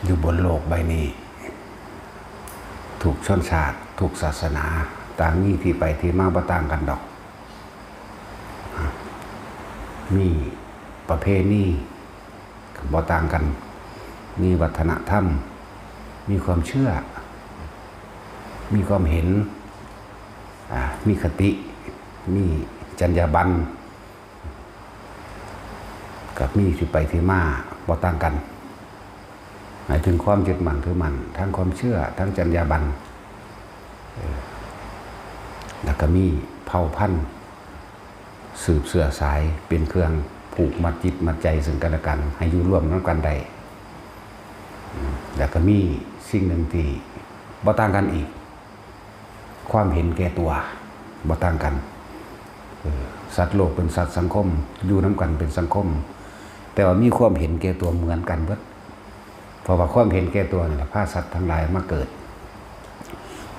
อยู่บนโลกใบนี้ถูกชนชาติถูกศาสนาต่างมีที่ไปที่มาบ่ต่างกันดอกมีประเพณีบ่ต่างกันมีวัฒนธรรมมีความเชื่อมีความเห็นมีคติมีจรรยาบรรณกับมีที่ไปที่มาบ่ต่างกันหมายถึงความยึดมั่นถือมั่นทั้งความเชื่อทั้งจรรยาบรรณแล้วก็มีเผ่าพันธุ์สืบเสื่อสายเป็นเครื่องผูกมัดจิตมัดใจซึ่งกันและกันให้อยู่ร่วมน้ำกันได้แล้วก็มีสิ่งหนึ่งที่บ่ต่างกันอีกความเห็นแก่ตัวบ่ต่างกันสัตว์โลกเป็นสัตว์สังคมอยู่น้ำกันเป็นสังคมแต่ว่ามีความเห็นแก่ตัวเหมือนกันเบิดเพราะว่าความเห็นแก่ตัวนี่แหละพาสัตว์ทั้งหลายมาเกิด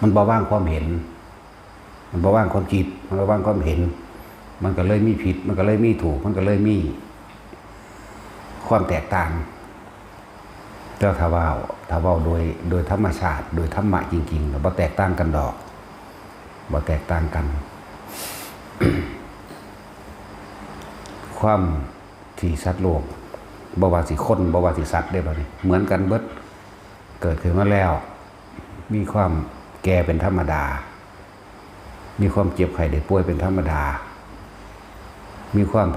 มันบ่ว่างความเห็นมันบ่ว่างความคิดมันบ่ว่างความเห็นมันก็เลยมีผิดมันก็เลยมีถูกมันก็เลยมีความแตกต่างแต่ถ้าว่าโดยธรรมชาติโดยธรรมะจริงๆบ่แตกต่างกันดอกบ่แตกต่างกัน ความที่สัตว์โลกบ่ว่าสิคนบ่ว่าสิสัตว์ได้บ่นี่เหมือนกันเบิดเกิดขึ้นมาแล้วมีความแก่เป็นธรรมดามีความเจ็บไข้ได้ป่วยเป็นธรรมดามีความ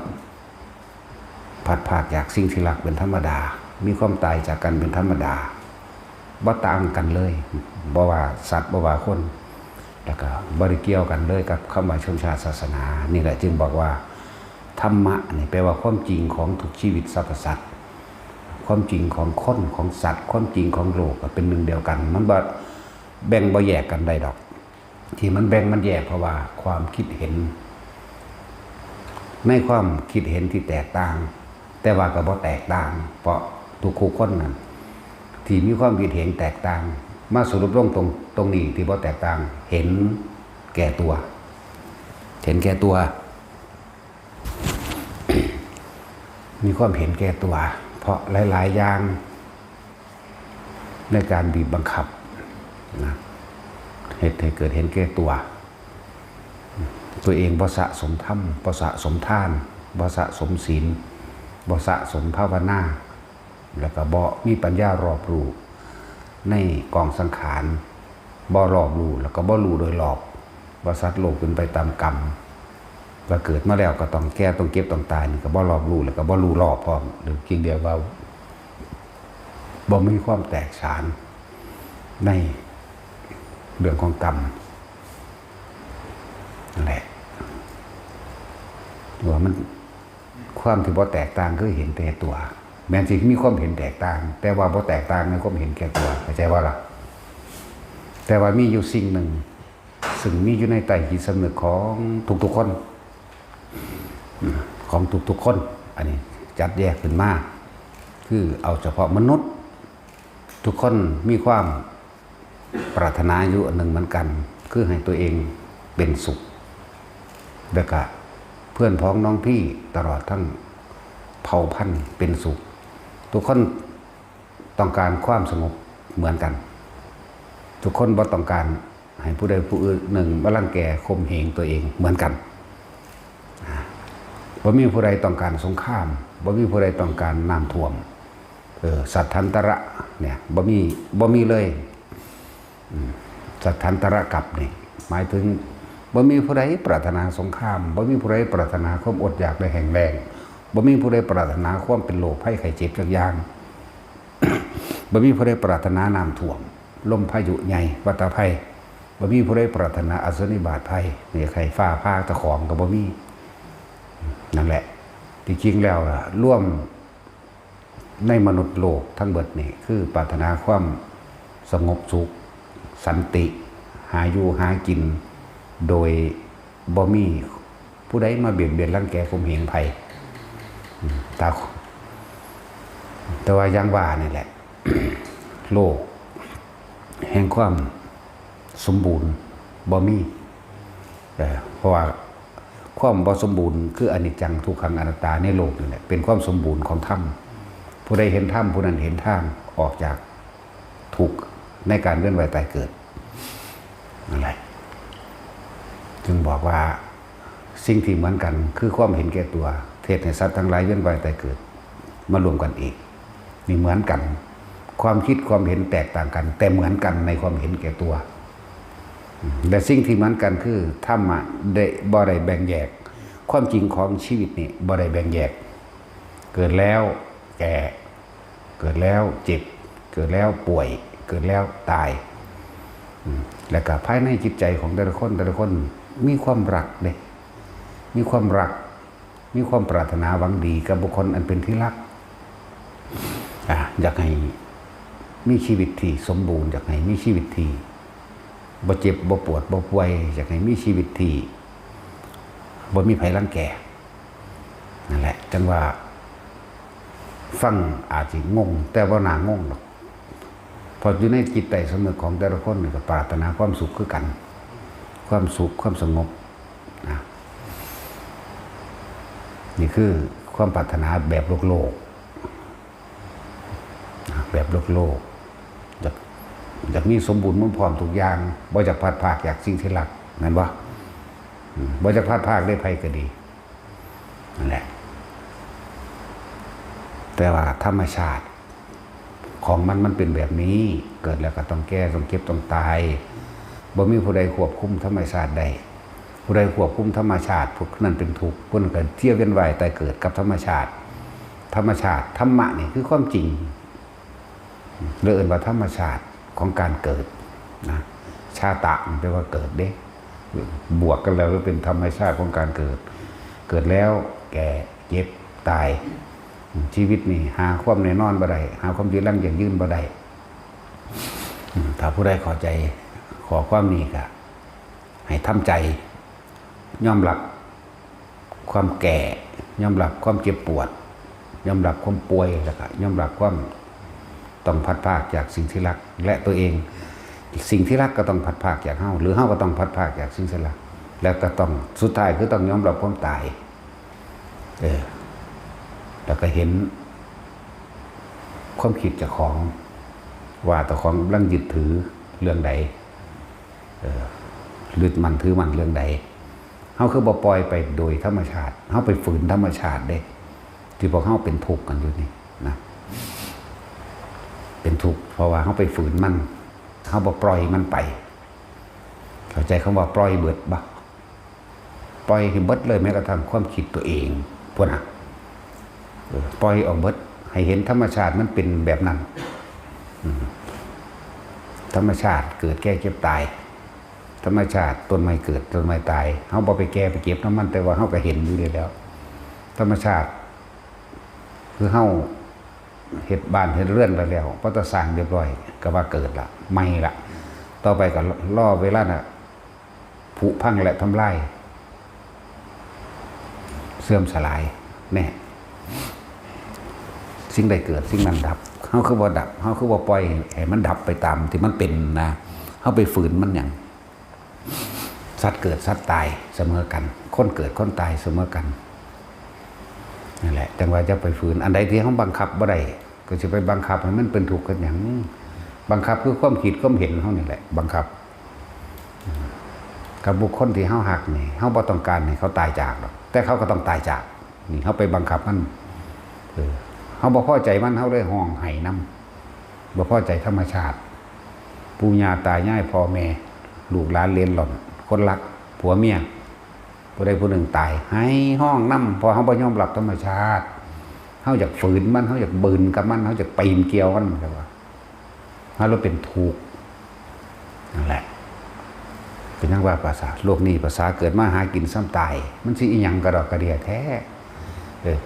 ผัดผากจากสิ่งที่รักเป็นธรรมดามีความตายจากกันเป็นธรรมดาบ่ต่างกันเลยบ่ว่าสัตว์บ่ว่าคนแล้วก็บ่ได้เกี่ยวกันเลยกับคำว่าชนชาติศาสนานี่แหละจึงบอกว่าธรรมะนี่แปลว่าความจริงของทุกชีวิตสรรพสัตว์ความจริงของคนของสัตว์ความจริงของโลกเป็นหนึ่งเดียวกันมันบ่แบ่งบ่แยกกันได้ดอกที่มันแบ่งมันแยกเพราะว่าความคิดเห็นในความคิดเห็นที่แตกต่างแต่ว่าก็บ่แตกต่างเพราะทุกคนนั้นที่มีความคิดเห็นแตกต่างมาสรุปลงตรงนี้ที่บ่แตกต่างเห็นแก่ตัวเห็นแก่ตัว มีความเห็นแก่ตัวเพราะหลายๆอย่างในการบีบบังคับนะเหตุให้เกิดเห็นแก่ตัวเองบ่สะสมธรรมบ่สะสมทานบ่สะสมศีลบ่สะสมภาวนาแล้วก็บ่มีปัญญารอบรู้ในกองสังขารบ่รอบรู้แล้วก็บ่รู้โดยรอบว่าสัตว์โลกเป็นไปตามกรรมว่าเกิดมาแล้วก็ต้องแก่ต้องเก็บต้องตายนี่ก็บ่รอบรู้แล้วก็บ่รู้รอบพร้อมหรือจริงเดียวว่าบ่มีความแตกฉานในเรื่องของกรรมนั่นแหละว่ามันความที่บ่แตกต่างคือเห็นแต่ตัวแม้สิมีความเห็นแตกต่างแต่ว่าบ่แตกต่างในความเห็นแก่ตัวเข้าใจว่าล่ะแต่ว่ามีอยู่สิ่งหนึ่งซึ่งมีอยู่ในใต้จิตสำนึกของทุกๆคนของทุกๆคนอันนี้จัดแยกขึ้นมาคือเอาเฉพาะมนุษย์ทุกคนมีความปรารถนาอยู่อันหนึ่งเหมือนกันคือให้ตัวเองเป็นสุขแล้วก็เพื่อนพ้องน้องพี่ตลอดทั้งเผ่าพันธุ์เป็นสุขทุกคนต้องการความสงบเหมือนกันทุกคนบ่ต้องการให้ผู้ใดผู้อื่นหนึ่งมารังแกข่มเหงตัวเองเหมือนกันบ่มีผู้ใดต้องการสงครามบ่มีผู้ใดต้องการน้ำท่วมสัทธันตระเนี่ยบ่มีเลยสัทธันตระกับนี่หมายถึงบ่มีผู้ใดปรารถนาสงครามบ่มีผู้ใดปรารถนาความอดอยากและแห้งแล้งบ่มีผู้ใดปรารถนาความเป็นโรคภัยไข้เจ็บจักอย่าง บ่มีผู้ใดปรารถนาน้ำท่วมลมพายุใหญ่วัฏภัยบ่มีผู้ใดปรารถนาอสนิบาตภัยนี่ใครฟ้าผ่าตะของก็บ่มีนั่นแหละที่จริงแล้วร่วมในมนุษย์โลกทั้งเบิดนี่คือปรารถนาความสงบสุขสันติหาอยู่หากินโดยบ่มีผู้ใดมาเบียดเบียนรังแกข่มเหงภัยแต่ว่ายังว่านี่แหละ โลกแห่งความสมบูรณ์บ่มีเพราะว่าความบ่สมบูรณ์คืออนิจจังทุกขังอนัตตาในโลกนี่แหละเป็นความสมบูรณ์ของธรรมผู้ใดเห็นธรรมผู้นั้นเห็นทางออกจาก ทุกข์ในการเวียนว่ายตายเกิดนั่นแหละจึงบอกว่าสิ่งที่เหมือนกันคือความเห็นแก่ตัวเทศให้สัตว์ทั้งหลายเวียนว่ายตายเกิดมารวมกันอีกนี่เหมือนกันความคิดความเห็นแตกต่างกันแต่เหมือนกันในความเห็นแก่ตัวแต่สิ่งที่เหมือนกันคือธรรมะได้บ่ได้แบ่งแยกความจริงของชีวิตนี่บ่ได้แบ่งแยกเกิดแล้วแก่เกิดแล้วเจ็บเกิดแล้วป่วยเกิดแล้วตายแล้วก็ภายในจิตใจของแต่ละคนมีความรักเลยมีความรักมีความปรารถนาหวังดีกับบุคคลอันเป็นที่รักอยากให้มีชีวิตที่สมบูรณ์อยากให้มีชีวิตที่บ่เจ็บบ่ปวดบ่ป่วยอยากให้มีชีวิตที่บ่มีภัยรังแกนั่นแหละจังว่าฟังอาจจะงงแต่ว่าน่างงหรอกพออยู่ในจิตใจสำนึกของแต่ละคนก็ปรารถนาความสุขคือกันความสุขความสงบนะนี่คือความปรารถนาแบบโลกแบบโลกอยากมีสมบูรณ์มุ่งพร้อมทุกอย่างบ่จากพลาดพลาดอยากสิ่งที่รักนั่นบ่จากพลาดพลาดได้ภัยก็ดีนั่นแหละแต่ว่าธรรมชาติของมันเป็นแบบนี้เกิดแล้วก็ต้องแก้ต้องเก็บต้องตายบ่มีผู้ใดควบคุมธรรมชาติได้ผู้ใดควบคุมธรรมชาติพวกนั้นเป็นทุกข์พวกนั้นก็เที่ยวเวียนว่ายตายเกิดกับธรรมชาติธรรมะนี่คือความจริงเรียกว่าธรรมชาติของการเกิดนะชาตะมันแปลว่าเกิดเด้บวกกันแล้วก็เป็นธรรมชาติของการเกิดเกิดแล้วแก่เจ็บตายชีวิตนี่หาความแน่นอนบ่ได้หาความยืนยั่งอย่างยืนบ่ได้ถ้าผู้ใดขอใจขอความนี้ก็ให้ทำใจยอมรับความแก่ยอมรับความเจ็บปวดยอมรับความป่วยแล้วก็ยอมรับความต้องพัดพากจากสิ่งที่รักและตัวเองสิ่งที่รักก็ต้องพัดพากจากเฮาหรือเฮาก็ต้องพัดพากจากสิ่งที่รักแล้วก็ต้องสุดท้ายคือต้องยอมรับความตายแล้วก็เห็นความคิดเจ้าของว่าเจ้าของกำลังยึดถือเรื่องใดยึดมันถือมันเรื่องใดเฮาคือบ่ปล่อยไปโดยธรรมชาติเฮาไปฝืนธรรมชาติเด้ที่พวกเฮาเป็นทุกข์กันอยู่นี่นะเป็นทุกข์เพราะว่าเฮาไปฝืนมันเฮาบ่ปล่อยมันไปเข้าใจคำว่าปล่อยเบิดบ่ปล่อยให้เบิดเลยแม้กระทั่งความคิดตัวเองพวกน่ะปล่อยออกเบิดให้เห็นธรรมชาติมันเป็นแบบนั้นธรรมชาติเกิดแก่เก็บตายธรรมชาติต้นไม้เกิดต้นไม้ตายเฮาบ่ไปแก่ไปเก็บน้ำมันแต่ว่าเฮาก็เห็นอยู่แล้วธรรมชาติคือเฮาเฮ็ดบ้านเฮ็ดเรือนไปแล้วพอจะสร้างเรียบร้อยก็ว่าเกิดละใหม่ละต่อไปก็รอเวลาน่ะผุพังและทำลายเสื่อมสลายแน่สิ่งใดเกิดสิ่งนั้นดับเฮาคือบ่ดับเฮาคือบ่ปล่อยให้มันดับไปตามที่มันเป็นนะเฮาไปฝืนมันหยังสัตว์เกิดสัตว์ตายเสมอกันคนเกิดคนตายเสมอกันนั่นแหละจังว่าจะไปฝืนอันใดที่เฮาบังคับบ่ได้ก็สิไปบังคับให้มันเป็นทุกข์กันหยังบังคับคือความคิดความเห็นเฮานี่แหละบังคับกับบุคคลที่เฮาฮักนี่เฮาบ่ต้องการให้เขาตายจากหรอกแต่เขาก็ต้องตายจากนี่เฮาไปบังคับมันเฮาบ่พอใจมันเฮาเลยห้องไห้นำบ่พอใจธรรมชาติปู่ย่าตายายพ่อแม่ลูกหลานเลี้ยงหล่อนคนรักผัวเมียผู้ใดผู้หนึ่งตายให้ห้องนำพอเฮาบ่ยอมรับธรรมชาติเฮาอยากฝืนมันเฮาอยากบืนกับมันเฮาอยากปีนเกี่ยวมันแต่ว่าเฮาเป็นทุกข์นั่นแหละเป็นจังว่าภาษาโลกนี้ภาษาเกิดมาหากินซ้ำตายมันสิอีหยังกระดอกกระเดียแท้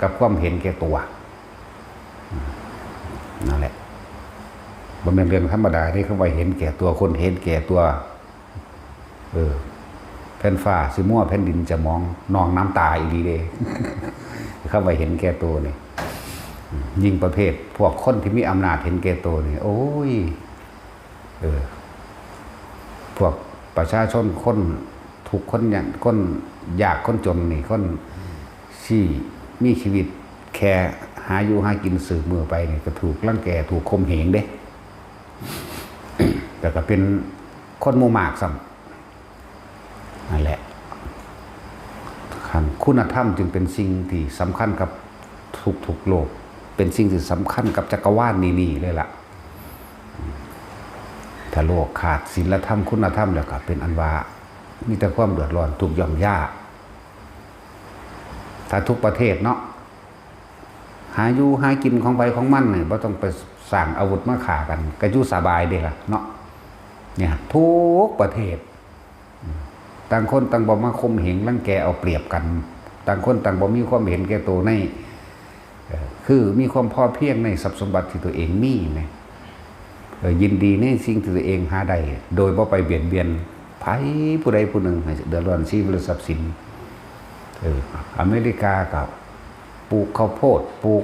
กับความเห็นแก่ตัวนั่นแหละบ่แม่นเรื่องธรรมดาที่เขาว่าเห็นแก่ตัวคนเห็นแก่ตัวแผ่นฟ้าสิมั่วแผ่นดินจะมองนองน้ำตาอีหลีเด้ เขาว่าเห็นแก่ตัวนี่ยิ่งประเภทพวกคนที่มีอำนาจเห็นแก่ตัวนี่โอ้ยพวกประชาชนคนทุกคนอย่างคนยากคนจนนี่คนที่มีชีวิตแค่หาอยู่หากินสืบมือไปนี่ก็ถูกรังแกถูกข่มเหงเด้ แต่ก็เป็นคนหมู่มากซ้ำนั่นแหละคุณธรรมจึงเป็นสิ่งที่สำคัญกับทุกโลกเป็นสิ่งที่สำคัญกับจักรวาลนี่เลยล่ะถ้าโลกขาดศีลธรรมคุณธรรมแล้วก็เป็นอันว่ามีแต่ความเดือดร้อนถูกย่อมย่าถ้าทุกประเทศเนาะหาอยู่หากินของไปของมันเนี่ยบ่ต้องไปสั่งอาวุธมาฆ่ากันก็อยู่สบายเด้ล่ะเนาะเนี่ยทุกประเทศต่างคนต่างบ่มาข่มเหงรังแกเอาเปรียบกันต่างคนต่างบ่มีความเห็นแก่ตัวในคือมีความพอเพียงในทรัพย์สมบัติที่ตัวเองมีไหมยินดีในสิ่งที่ตัวเองหาได้โดยบ่ไปเบียดเบียนไผผู้ใดผู้หนึ่งให้เดือดร้อนชีวิตหรือทรัพย์สินอเมริกากับปลูกข้าวโพดปลูก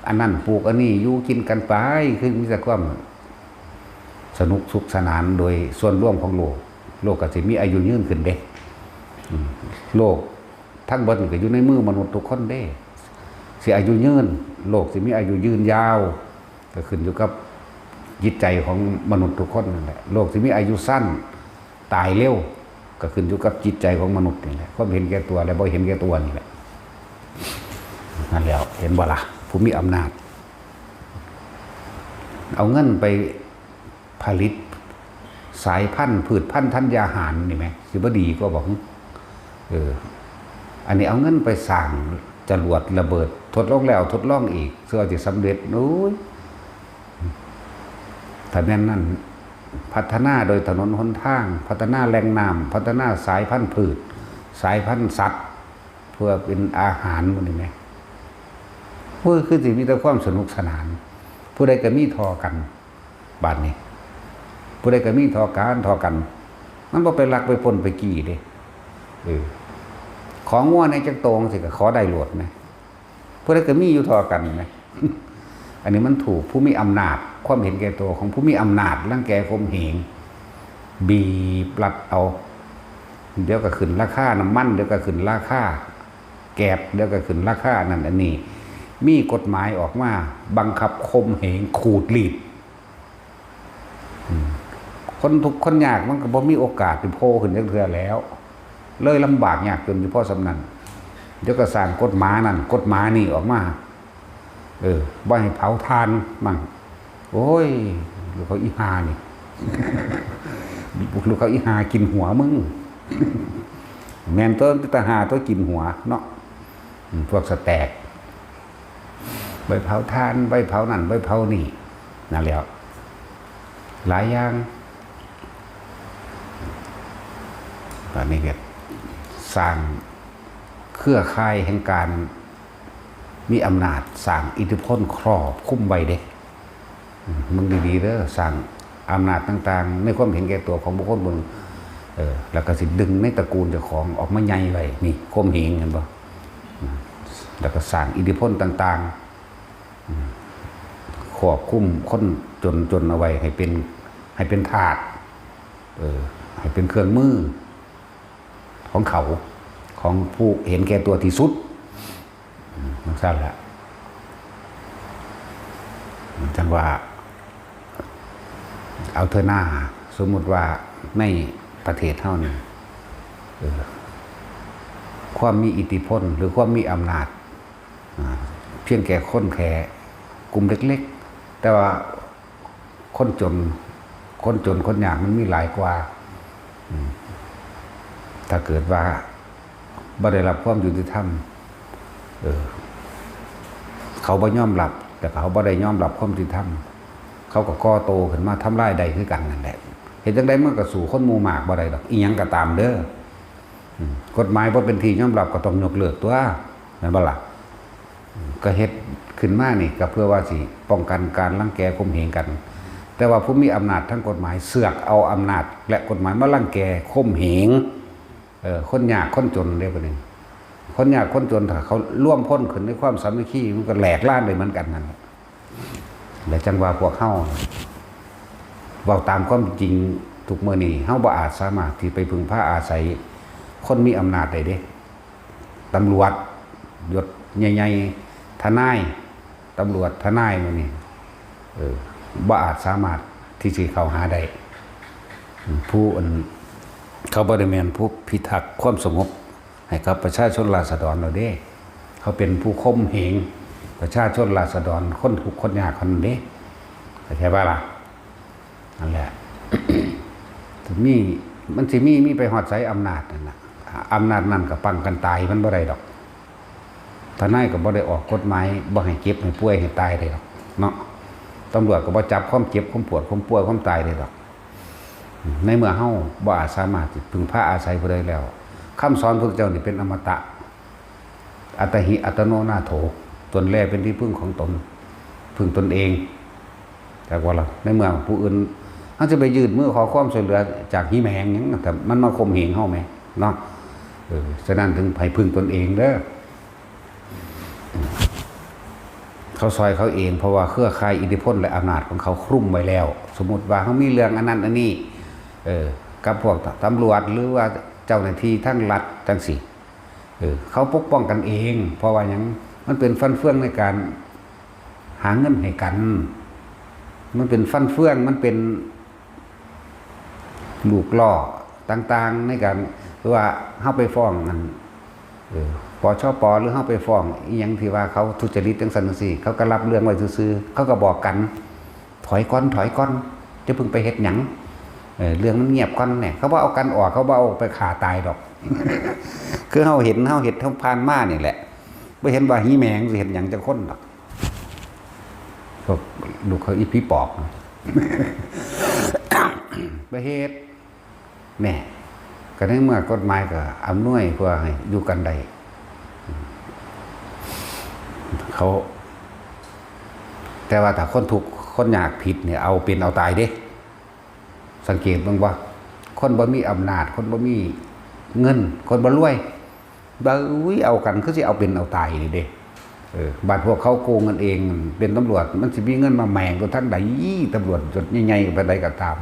อันนั้นปลูกอันนี้อยู่กินกันไปคือมีแต่ความสนุกสุขสนานโดยส่วนร่วมของโลกก็จะมีอายุยืนขึ้นเด้โลกทั้งหมดก็อยู่ในมือมนุษย์ทุกคนเด้สิอายุยืนโลกสิมีอายุยืนยาวก็ขึ้นอยู่กับจิตใจของมนุษย์ทุกคนนั่นแหละโลกสิมีอายุสั้นตายเร็วก็ขึ้นอยู่กับจิตใจของมนุษย์นี่แหละความเห็นแก่ตัวและบ่เห็นแก่ตัวนี่แหละนั่นแล้วเห็นบ่ล่ะผู้มีอำนาจเอาเงินไปผลิตสายพันธุ์พืชพันธุ์ธัญญาหารนี่ไหมสิบ่ดีก็บอกอันนี้เอาเงินไปสั่งจรวดระเบิดทดลองแล้วทดลองอีกเพื่อจะสำเร็จนู้ยถ้าแม่นนั่นพัฒนาโดยถนนหนทางพัฒนาแหล่งน้ำพัฒนาสายพันธุ์พืชสายพันธุ์สัตว์เพื่อเป็นอาหารมันนี่ไหมคือสิมีแต่ความสนุกสนานผู้ใดก็มีทอกันบาดนี้ผู้ใดก็มีทอกันมันบ่ไปลักไปปนไปกี่เด้ของงัวในจักโตงสิก็ขอได้โหลดไหมผู้ใดก็มีอยู่ทอกันไหม อันนี้มันถูกผู้มีอำนาจความเห็นแก่ตัวของผู้มีอำนาจรังแกข่มเหงบีบรัดเอาเดี๋ยวก็ขึ้นราคาน้ำมันเดี๋ยวก็ขึ้นราคาแก๊สเดี๋ยวก็ขึ้นราคานั่นอันนี้มีกฎหมายออกมาบังคับข่มเหงขูดรีดคนทุกคนยากมันก็บ่มีโอกาสไปโผล่ขึ้นจักเทื่อแล้วเลยลำบากยากจนเฉพาะสำนันเดี๋ยวก็สร้างกฎหมายนั่นกฎหมายนี่ออกมาบ่ให้เผาทานมั่งโอ้ยลูกเขาอีหานี่ ลูกเขาอีหากินหัวมึง แมนตัวตาหาตัวกินหัวเนาะพวกสแตกใบเผาทานใบเผานั่นใบเผานี่นั่นแล้วหลายอย่างตอนนี้ก็สร้างเครือข่ายแห่งการมีอำนาจสร้างอิทธิพลครอบคุ้มไว้เด้มึงดีๆเด้อสร้างอำนาจต่างๆในความเห็นแก่ตัวของบุคคลมึงแล้วก็สิดึงในตระกูลเจ้าของออกมาใหญ่ไว้นี่ข่มเหงเห็นบ่แล้วก็สร้างอิทธิพลต่างๆควบคุมคนจนเอาไว้ให้เป็นทาสให้เป็นเครื่องมือของเขาของผู้เห็นแก่ตัวที่สุดมันสั้นแหละจังว่าเอาเธอหน้าสมมุติว่าในประเทศเท่านี้ความมีอิทธิพลหรือความมีอำนาจเพียงแก่คนแค่กลุ่มเล็กๆแต่ว่าคนจนคนยากมันมีหลายกว่าถ้าเกิดว่าบ่ได้รับความยุติธรรมเขาบ่ยอมรับแต่เขาบ่ได้ยอมรับความยุติธรรมเขาก็ก่อโตขึ้นมาทำลายใดคือกันนั่นแหละเห็นจังได๋มันก็สู่คนหมู่มากบ่ได้ดอกอีหยังก็ตามเด้อกฎหมายบ่เป็นที่ยอมรับก็ต้องยกเลิกตัวแม่นบ่ล่ะก็เฮ็ดขึ้นมานี่ก็เพื่อว่าสิป้องกันการรังแกข่มเหงกันแต่ว่าผู้มีอำนาจทั้งกฎหมายเสือกเอาอำนาจและกฎหมายมารังแกข่มเหงคนยากคนจนได้บ่นี่คนยากคนจนถ้าเขาร่วมพ้นขึ้นในความสามัคคีมันก็แหลกล้านได้เหมือนกันนั่นแหละและจังว่าพวกเฮาเว้าตามความจริงทุกมื้อนี้เฮาบ่อาจสามารถที่ไปพึ่งพาอาศัยคนมีอำนาจได้เด้ตำรวจยศใหญ่ๆทนายตำรวจทนายมื้อนี้บ่อาจสามารถที่สิเข้าหาได้ ผู้เขาบริเวณผู้พิทักษ์ความสงบให้กับประชาชนราษฎรเราเด้เขาเป็นผู้คมเหงประชาชนราษฎรคนทุกข์คนยากคนนี้เข้าใจป่ะล่ะนั่นแหละ มันสิมีไปหอดใช้อำนาจนั่นนะอำนาจนั่นกับปังกันตายมันบ่ได้ดอกทนายก็บ่ได้ออกกฎหมายบ่ให้เจ็บให้ป่วยให้ตายได้ดอกเนาะตำรวจก็บ่จับความเจ็บความปวดความป่วยความตายได้ดอกในเมื่อเฮาบ่อาจสามารถพึ่งพาอาศัยผู้ใดแล้วคำสอนพระเจ้านี่เป็นอมตะอัตหิอัตโนนาโถตนแลเป็นที่พึ่งของตนพึ่งตนเองแต่ว่าล่ะในเมื่อผู้อื่นเขาจะไปยืดมือขอความช่วยเหลือจากหิแมงอย่างแต่มันมาข่มเหงเฮาไหมเนาะฉะนั้นถึงให้พึ่งตนเองเด้อเขาซอยเขาเองเพราะว่าเครือข่ายอิทธิพลและอำนาจของเขาคลุ้มไว้แล้วสมมติว่าเขามีเรื่องอันนั้นอันนี้กับพวกตำรวจหรือว่าเจ้าหน้าที่ทั้งรัฐทั้งสี่เขาปกป้องกันเองเพราะว่าอย่างมันเป็นฟันเฟืองในการหาเงินให้กันมันเป็นฟันเฟืองมันเป็นลูกล่อต่างๆในการหรือว่าเข้าไปฟ้องกันปชป.หรือเข้าไปฟ้องอีหยังที่ว่าเขาทุจริตจังซั่นจังซี่เขาก็รับเรื่องไว้ซื่อๆเขาก็บอกกันถอยก้อนจะเพิ่งไปเฮ็ดหยังเรื่องมันเงียบก่อนเนี่ยเขาบ่เอากันออกเขาบ่เอาไปฆ่าตายดอก คือเฮาเห็นเฮาผ่านมานี่แหละบ่เห็นว่าหีแมงสิเห็นหยังจังคนดอกพวกลูกเขาอีผีปอบ ไปเฮ็ดแน่ก็ในเมื่อกฎหมายก็อำนวยเพื่อให้อยู่กันได้เขาแต่ว่าถ้าคนถูกคนยากผิดเนี่ยเอาเป็นเอาตายเด้สังเกตบ้างว่าคนบ่มีอำนาจคนบ่มีเงินคนบ่รวยบ่เอากันคือสิเอาเป็นเอาตายนี่เด้บาดพวกเขาโกงกันเองเป็นตำรวจมันสิมีเงินมาแหม่งตัวทั้งใดตำรวจจดใหญ่ๆไปใดก็ตาม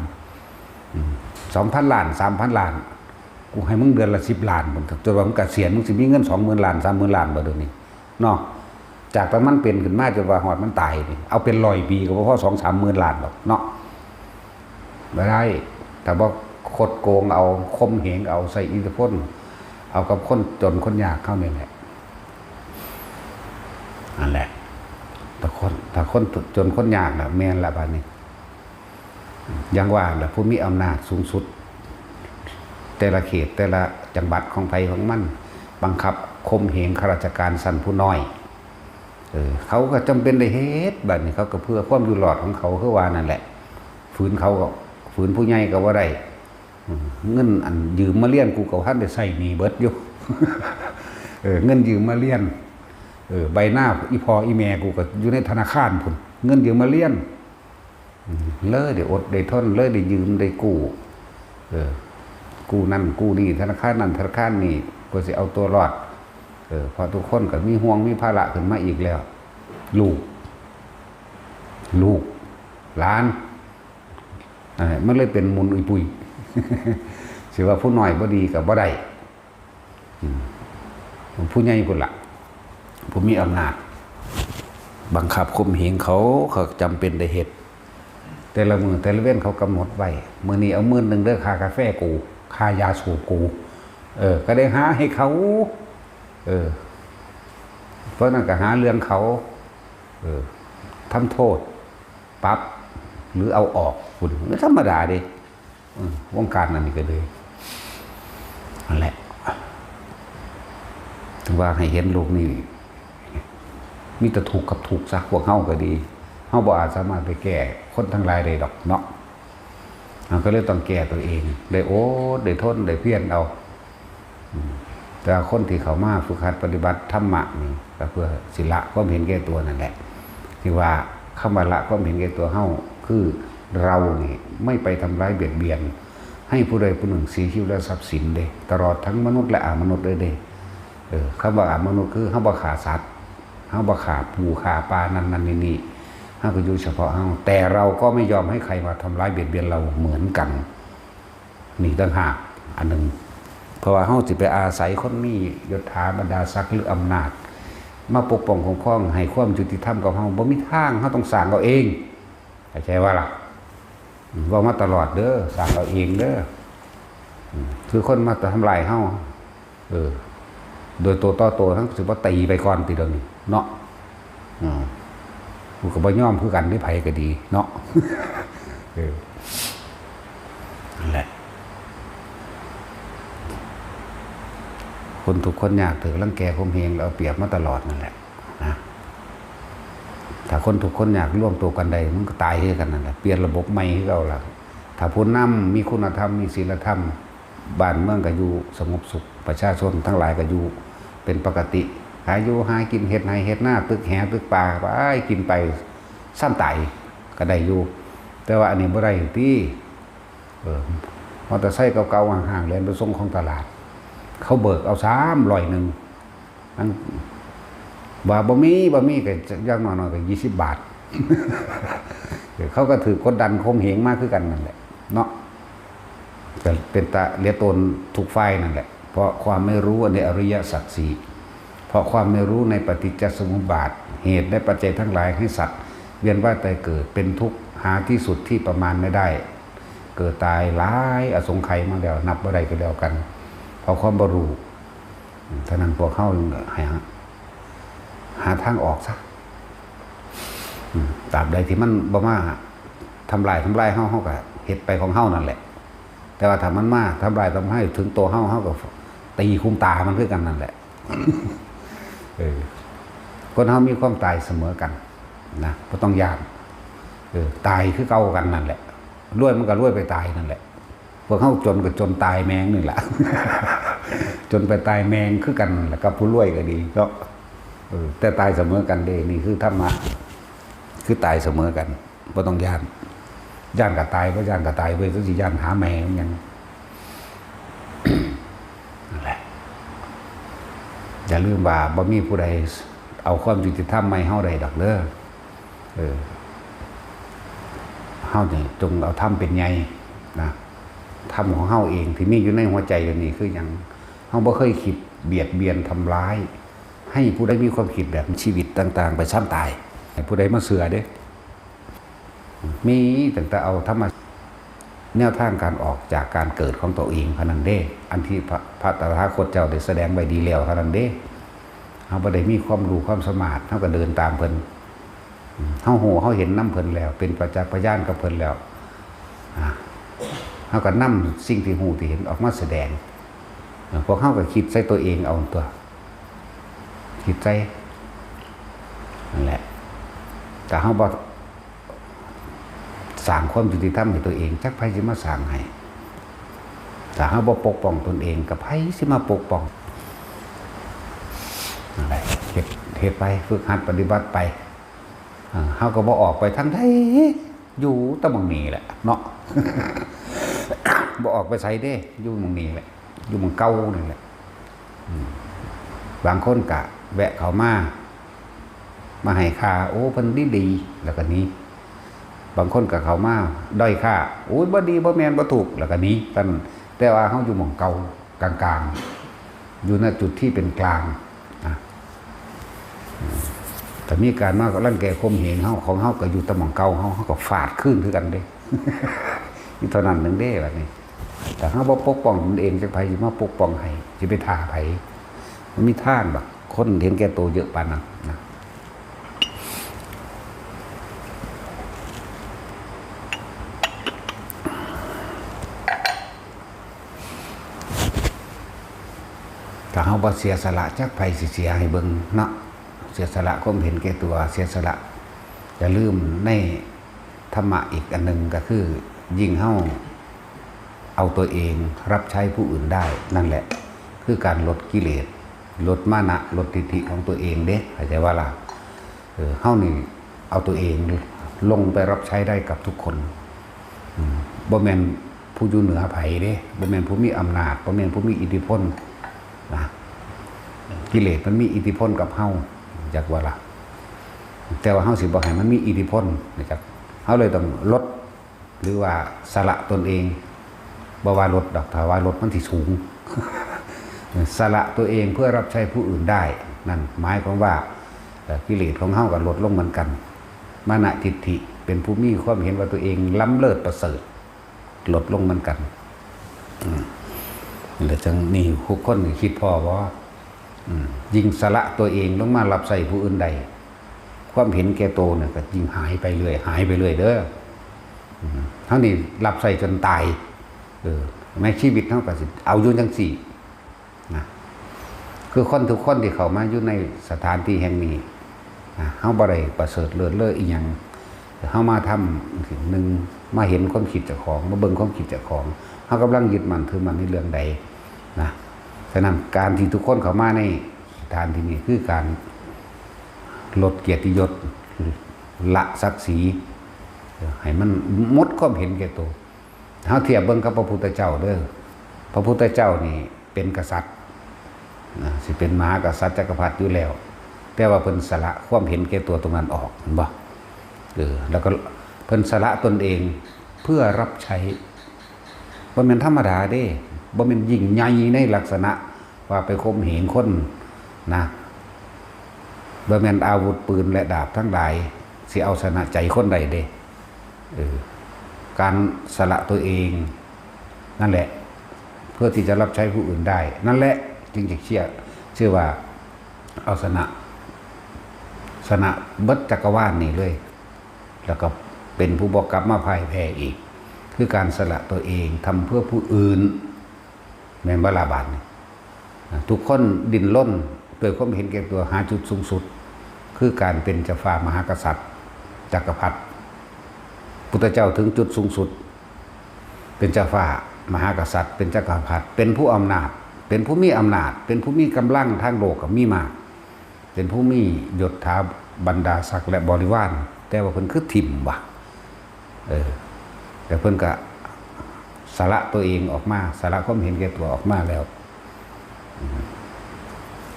2,000 ล้าน 3,000 ล้านกูให้มึงเดือนละ10 ล้านผมจนว่ามึงเกษียณมึงสิมีเงิน 20,000 ล้าน 30,000 ล้านบ่เดี๋ยวนี้เนาะจากตอนมันเป็นขึ้นมาจนว่าฮอดมันตายนี่เอาเป็น100 ปีก็บ่พอ 2-30,000 ล้านหรอกเนาะบ่ได้แต่ว่าคดโกงเอาคมเหงเอาใส่อิทธิพลเอากับคนจนคนยากเข้านี่แหละนั่นแหละถ้าคนจนคนยากน่ะแม่นละบัดนี้อย่างว่าแหละผู้มีอำนาจสูงสุดแต่ละเขตแต่ละจังหวัดของไผของมันบังคับข่มเหงข้าราชการชั้นผู้น้อยเขาก็จำเป็นได้เฮ็ดบัดนี้เขาก็เพื่อความอยู่รอดของเขาคือว่านั่นแหละฝืนเขาก็ฝืนผู้ใหญ่ก็บ่ได้เงินอันยืมมาเลี้ยงกูก็ทันได้ใช้หนี้เบิดอยู่ เงินยืมมาเลี้ยงใบหน้าอีพ่ออีแม่กูก็อยู่ในธนาคารพุ่นเงินยืมมาเลี้ยงเลยได้อดได้ทนเลยได้ยืมได้กู้กู้นั่นกู้นี่ธนาคารนั่นธนาคารนี่เพื่อสิเอาตัวรอดพอทุกคนก็มีห่วงมีภาระขึ้นมาอีกแล้วลูกหลานมันเลยเป็นมุนอุยปุย สิว่าผู้น้อยบ่ดีกับบ่ได้ผู้ใหญ่พุ่นละผู้มีอำนาจบังคับข่มเหงเขาจำเป็นได้เฮ็ดแต่ละมื้อแต่ละเว้นเขากำหนดไว้มื้อนี้เอา10,000เด้อค่ากาแฟกูค่ายาสูบกูก็ได้หาให้เขาเพราะนั้นก็หาเรื่องเขาทำโทษปรับหรือเอาออกคุณไม่ธรรมดาดิวงการนั้นนี่ก็เลยนั่นแหละถึงว่าให้เห็นลูกนี่มีแต่ถูกกับถูกซะพวกเฮาก็ดีเฮาบ่อาจสามารถไปแก้คนทั้งหลายได้ดอกเนาะเราก็เลยต้องแก้ตัวเองได้โอ้ได้ทนได้เพียรเอาแต่คนที่เขามาฝึกหัดปฏิบัติธรรมะนี่ก็เพื่อศิละความเห็นแก่ตัวนั่นแหละที่ว่าคำว่าละความเห็นแก่ตัวเฮาคือเรานี่ไม่ไปทำร้ายเบียดเบียนให้ผู้ใดผู้หนึ่งเสียชีวิตและทรัพย์สินเด้ตลอดทั้งมนุษย์และอมนุษย์เลยเด้คำว่าอมนุษย์คือเฮาบ่ฆ่าสัตว์เฮาบ่ฆ่าปูฆ่าปลานั่นนี่เฮาก็อยู่เฉพาะเฮาแต่เราก็ไม่ยอมให้ใครมาทำร้ายเบียดเบียนเราเหมือนกันนี่ต่างหากอันหนึ่งเพราะว่าเฮาสิไปอาศัยคนมียศถาบรรดาศักดิ์หรืออำนาจมาปกป้องคุ้มครองให้ความยุติธรรมกับเฮาบ่มีทางเฮาต้องสร้างเอาเองเข้าใจว่าล่ะ เว้ามาตลอดเด้อสร้างเอาเองเด้อคือคนมาทำลายเฮาโดยตัวต่อตัวทั้งสิบ่ตีไปก่อนติเดี๋ยวนี้เนาะกูก็บ่ยอมคือกันที่ไผก็ดีเนาะนั่นแหละคนทุกคนยากถือรังแกข่มเหงแล้วเอาเปรียบมาตลอดนั่นแหละนะถ้าคนทุกคนอยากร่วมตัวกันใดมันก็ตายด้วยกันนั่นแหละเปลี่ยนระบบใหม่ให้เราล่ะถ้าผู้นำมีคุณธรรมมีศีลธรรมบ้านเมืองก็อยู่สงบสุขประชาชนทั้งหลายก็อยู่เป็นปกติหาอยู่หากินเฮ็ดไร่เฮ็ดนาตึกแหตึกป่าไปกินไปซ้ำตายก็ได้อยู่แต่ว่าอันนี้บ่ได้ที่มอเตอร์ไซค์เก่าๆห่างๆเล่นไปส่งของตลาดเขาเบิกเอา300นึงอันว่าบ่มีก็อย่างน้อยๆก็20 บาทเขาก็ถือกดดันข่มเหงมากคือกันนั่นแหละเนาะก็เป็นตาเลียตนทุกฝ่ายนั่นแหละเพราะความไม่รู้ในอริยสัจสี่เพราะความไม่รู้ในปฏิจจสมุปบาทเหตุและปัจจัยทั้งหลายให้สัตว์เวียนว่ายตายเกิดเป็นทุกข์หาที่สุดที่ประมาณไม่ได้เกิดตายหลายอสงไขยมาแล้วนับบ่ได้ก็แล้วกันเพราะความบ่รู้ท่านั้นพวกเขาหาทางออกซะตราบใดที่มันบ่มาทำลายเฮาก็เฮ็ดไปของเฮานั่นแหละแต่ว่าถ้ามันมาทำลายทำให้ถึงตัวเฮาก็ตีคุ้มตามันคือกันนั่นแหละคนเฮามีความตายเสมอกันนะบ่ต้องยากตายคือเก่ากันนั่นแหละรวยมันก็รวยไปตายนั่นแหละพวกเฮาจนก็จนตายแมงนี่แหละจนไปตายแมงคือกันแหละกับผู้รวยก็ดีก็แต่ตายเสมอกันเด้นี่คือธรรมะคือตายเสมอกันบ่ต้องย่านก็ตายบ่ย่านก็ตายเว้ยก็สิย่านหาแมงยังนั่นแหละอย่าลืมว่าบ่มีผู้ใดเอาความยุติธรรมมาให้เฮาได้ดอกเด้อเฮานี่จงเอาธรรมเป็นใหญ่นะธรรมของเฮาเองที่มีอยู่ในหัวใจเดี๋ยวนี้คือหยังเฮาบ่เคยคิดเบียดเบียนทำร้ายให้ผู้ใดมีความคิดแบบชีวิตต่างๆไปซ้ำตายให้ผู้ใดมาเสือเด้มีตั้งแต่เอาธรรมะแนวทางการออกจากการเกิดของตัวเองเท่านั้นเด้อันที่พระตถาคตเจ้าได้แสดงไว้ดีแล้วเท่านั้นเด้เฮาบ่ได้มีความรู้ความสามารถเฮาก็เดินตามเพิ่นเฮาฮู้เฮาเห็นนำเพิ่นแล้วเป็นประจักษ์พยานกับเพิ่นแล้วเฮาก็นำสิ่งที่ฮู้ที่เห็นออกมาแสดงพวกเฮาก็คิดใส่ตัวเองเอาตัวคิดใจนั่นแหละแต่เฮาบ่สร้างความยุติธรรมให้ตัวเองจักไผสิมาสร้างให้ถ้าเฮาบ่ปกป้องตนเองกับไผสิมาปกป้องนั่นแหละเฮ็ดไปฝึกหัดปฏิบัติไปเฮาก็บ่ออกไปทางใดอยู่แต่หม้องนี้แหละเนาะ บ่ออกไปไสเด้อยู่หม้องนี้แหละอยู่หม้องเก่านั่นแหละบางคนก็แวะเข้ามาให้ค่าโอ้เพิ่นดีแล้วก็นี้บางคนก็เข้ามาด้อยค่าโอ้ยบ่ดีบ่แม่นบ่ถูกแล้วก็นี้แต่ว่าเฮาอยู่หม้องเก่ากลางๆอยู่ณจุดที่เป็นกลางแต่มีการมารังแกข่มเหงเฮาของเฮาก็อยู่แต่หม้องเก่าเฮาก็ฟาดขึ้นคือกันเด้นี่เท่านั้นนึงเด้แบบนี้แต่เฮาบ่ปกป้องตนเองจักไผสิมาปกป้องให้สิไปท่าไผมันมีทางบ่คนเห็นแก่ตัวเยอะปานนั้นนะถ้าเฮาบ่เสียสละจักไผสิเสียให้เบิ่งเนาะเสียสละความเห็นแก่ตัวเสียสละอย่าลืมในธรรมะอีกอันนึงก็คือยิ่งเฮาเอาตัวเองรับใช้ผู้อื่นได้นั่นแหละคือการลดกิเลสลดมานะลดทิฏฐิของตัวเองเด้เข้าใจว่าล่ะเฮานี่เอาตัวเองลงไปรับใช้ได้กับทุกคนบ่แม่นผู้อยู่เหนือไผเด้บ่แม่นผู้มีอำนาจบ่แม่นผู้มีอิทธิพลนะกิเลสมันมีอิทธิพลกับเฮาจักว่าล่ะแต่ว่าเฮาสิบ่ให้มันมีอิทธิพลนะครับเฮาเลยต้องลดหรือว่าสละตนเองบ่ว่าลดดอกถ้าว่าลดมันสิสูง สละตัวเองเพื่อรับใช้ผู้อื่นได้นั่นหมายความว่ากิเลสของเฮาก็ลดลงเหมือนกันมานะทิฏฐิเป็น เป็นผู้มีความเห็นว่าตัวเองล้ำเลิศประเสริฐลดลงเหมือนกันแล้วจังนี่ทุกคนคิดพ่อว่ายิ่งสละตัวเองลงมารับใส่ผู้อื่นใดความเห็นแก่โตเนี่ยก็ยิ่งหายไปเรื่อยเด้อทั้งนี้รับใส่จนตายแม้ชีวิตเท่ากับสิเอาอยู่จังสี่นะคือคนทุกคนที่เขามาอยู่ในสถานที่แห่งนี้เฮาบ่ได้ประเสริฐเลิศอีหยังเฮามาทำสิ่งหนึ่งมาเห็นความคิดเจ้าของมาเบิ่งความคิดเจ้าของเฮากำลังยึดมั่นถือมั่นในเรื่องใดนะฉะนั้นการที่ทุกคนเข้ามาในสถานที่นี้คือการลดเกียรติยศละศักดิ์ศรีให้มันหมดความเห็นแก่ตัวเฮาเทียบเบิ่งกับพระพุทธเจ้าเด้อพระพุทธเจ้านี่เป็นกษัตริย์สิเป็นมหากษัตริย์จักรพรรดิอยู่แล้วแต่ว่าเพิ่นสละความเห็นแก่ตัวตรงนั้นออกเห็นบ่แล้วก็เพิ่นสละตนเองเพื่อรับใช้บ่แม่นธรรมดาเด้บ่แม่นยิ่งใหญ่ในลักษณะว่าไปข่มเหงคนนะบ่แม่นอาวุธปืนและดาบทั้งหลายสิเอาชนะใจคนใดเด้การสละตัวเองนั่นแหละเพื่อที่จะรับใช้ผู้อื่นได้นั่นแหละจึงจะเชื่อว่าเอาชนะเบิดจักรวาลนี่เลยแล้วก็เป็นผู้บอกกลับมาพ่ายแพ้อีกคือการสละตัวเองทำเพื่อผู้อื่นแม่นบ่ล่ะบาดนี่ทุกคนดิ้นรนด้วยความเห็นแก่ตัวหาจุดสูงสุดคือการเป็นเจ้าฟ้ามหากษัตริย์จักรพรรดิพุทธเจ้าถึงจุดสูงสุดเป็นเจ้าฟ้ามหากษัตริย์เป็นจักรพรรดิเป็นผู้อำนาจเป็นผู้มีอำนาจเป็นผู้มีกำลังทางโลกกับมีมากเป็นผู้มียศถาบรรดาศักดิ์และบริวารแต่ว่าเพิ่นคือถิ่มว่ะแต่เพิ่นก็สละตัวเองออกมาสละความเห็นแก่ตัวออกมาแล้ว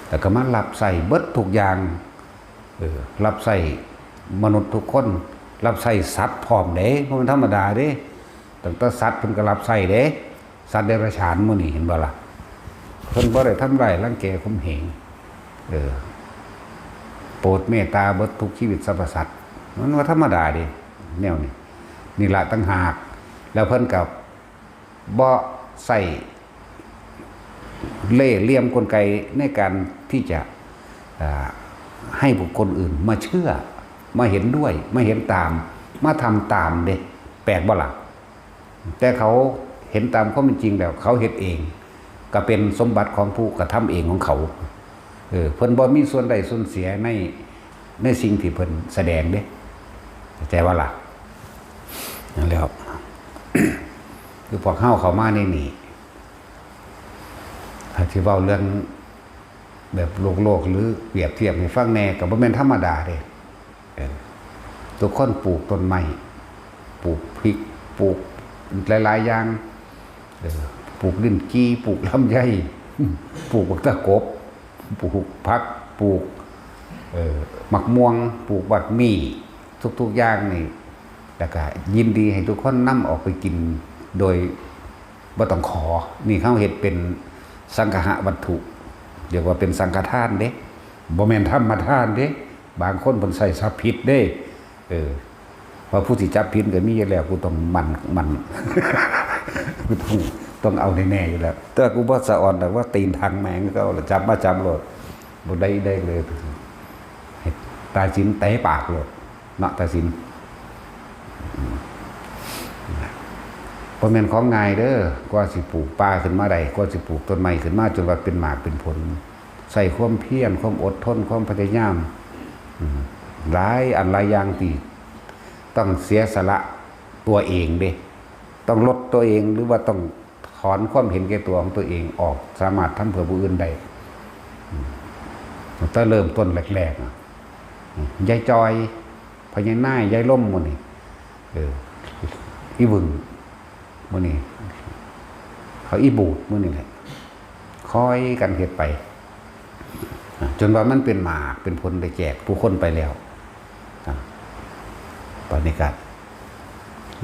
แต่ก็มารับใส่เบิดทุกอย่างรับใส่มนุษย์ทุกคนรับใส่สัตว์พร้อมเด้บ่แม่นธรรมดาเด้ตั้งแต่สัตว์เพิ่นก็รับใส่เด้สัตว์เดรัจฉานหมู่นี่เห็นบ่ล่ะเพิ่นบ่ได้ทำร้ายรังแกข่มเหงโปรดเมตตาเบิดทุกชีวิตสรรพสัตว์มันว่าธรรมดาเด้แนวนี้นี่ละตั้งหากแล้วเพิ่นกับบ่ใส่เล่ห์เหลี่ยมกลไกในการที่จะให้บุคคลอื่นมาเชื่อมาเห็นด้วยมาเห็นตามมาทำตามเด้แปลกบ่ล่ะแต่เขาเห็นตามความเป็นจริงแล้วเขาเฮ็ดเองก็เป็นสมบัติของผู้กระทำเองของเขาเพิ่นบ่มีส่วนใดส่วนเสียในสิ่งที่เพิ่นแสดงเด้แต่ว่าล่ะนั่นแล้ว คือพวกเฮาเข้ามาในนี่ถ้าที่เว้าเรื่องแบบโลกหรือเปรียบเทียบให้ฟังแน่ก็บ่แม่นธรรมดาเด้ทุกคนปลูกต้นไม้ปลูกพริกปลูกหลายๆอย่างปลูกลิ้นจี้ปลูกลำไยปลูกบักตะกบปลูกผักปลูกมะม่วงปลูกบักมี่ทุกๆอย่างนี่แล้วก็ยินดีให้ทุกคนนำออกไปกินโดยบ่ต้องขอนี่เขาเฮ็ดเป็นสังฆะวัตถุเรียกว่าเป็นสังฆทานเด้บ่แม่นธรรมทานเด้บางคนเพิ่นใส่ทรัพย์ผิดเด้ว่าผู้ที่จับผิดก็มีอยู่แล้วกูต้องมัน กูต้องเอาแน่ๆอยู่แล้วแต่กูบ่สะอ่อนแต่ว่าตีนทางแมงก็เอาจับมาจับโลดบ่ได้เลยตาสินเตะปากโลดเนาะตาสินบ่แม่นของง่ายเด้อกว่าสิปลูกป่าขึ้นมาได้กว่าสิปลูกต้นไม้ขึ้นมาจนว่าเป็นหมากเป็นผลใส่ความเพียรความอดทนความพยายามหลายอย่างที่ต้องเสียสละตัวเองเด้ต้องลดตัวเองหรือว่าต้องถอนความเห็นแก่ตัวของตัวเองออกสามารถทำเพื่อผู้อื่นได้ถ้าเริ่มต้นแรกๆยายจอยพญานาคยายล่มหมดนี่อีบึงมื้อนี้เขาอีบูดมื้อนี้แหละคอยกันเฮ็ดไปจนว่ามันเป็นหมากเป็นผลได้แจกผู้คนไปแล้วปานนี้ก็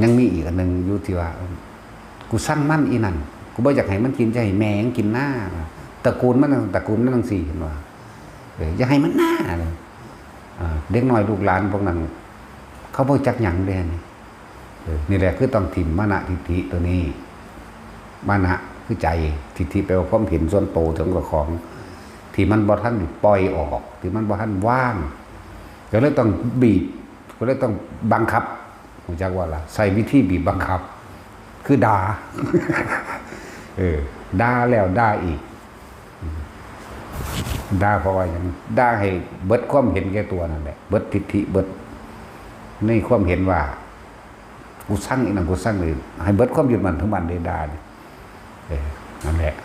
ยังมีอีกอันนึงอยู่ที่ว่ากูสั่งมันอีนั่นกูบ่อยากให้มันกินจะให้แมงกินหน้าตระกูลมันจังซี่เห็นว่าอย่าให้มันหน้าเลยเด็กน้อยลูกหลานพวกนั้นเข เขาบ่จักหยังเด้นี่นี่แหละคือต้องถิ่มมานะทิฏฐิตัวนี้มานะคือใจทิฏฐิแปลว่าความเห็นส่วนโตถึงกับของที่มันบ่ทันปล่อยออกที่มันบ่ทันว่างก็เลยต้องบีบก็เลยต้องบังคับรู้จักว่าล่ะใส่วิธีบีบบังคับคือด่า ด่าแล้วด่าอีกด่าเพราะว่าอย่างด่าให้เบิดความเห็นแก่ตัวนั่นแหละเบิดทิฏฐิเบิดในความเห็นว่ากูสร้างอีกนั่นกูสร้างเลยให้เบิดความยึดมั่นถือมั่นได้ด่านั่นแหละ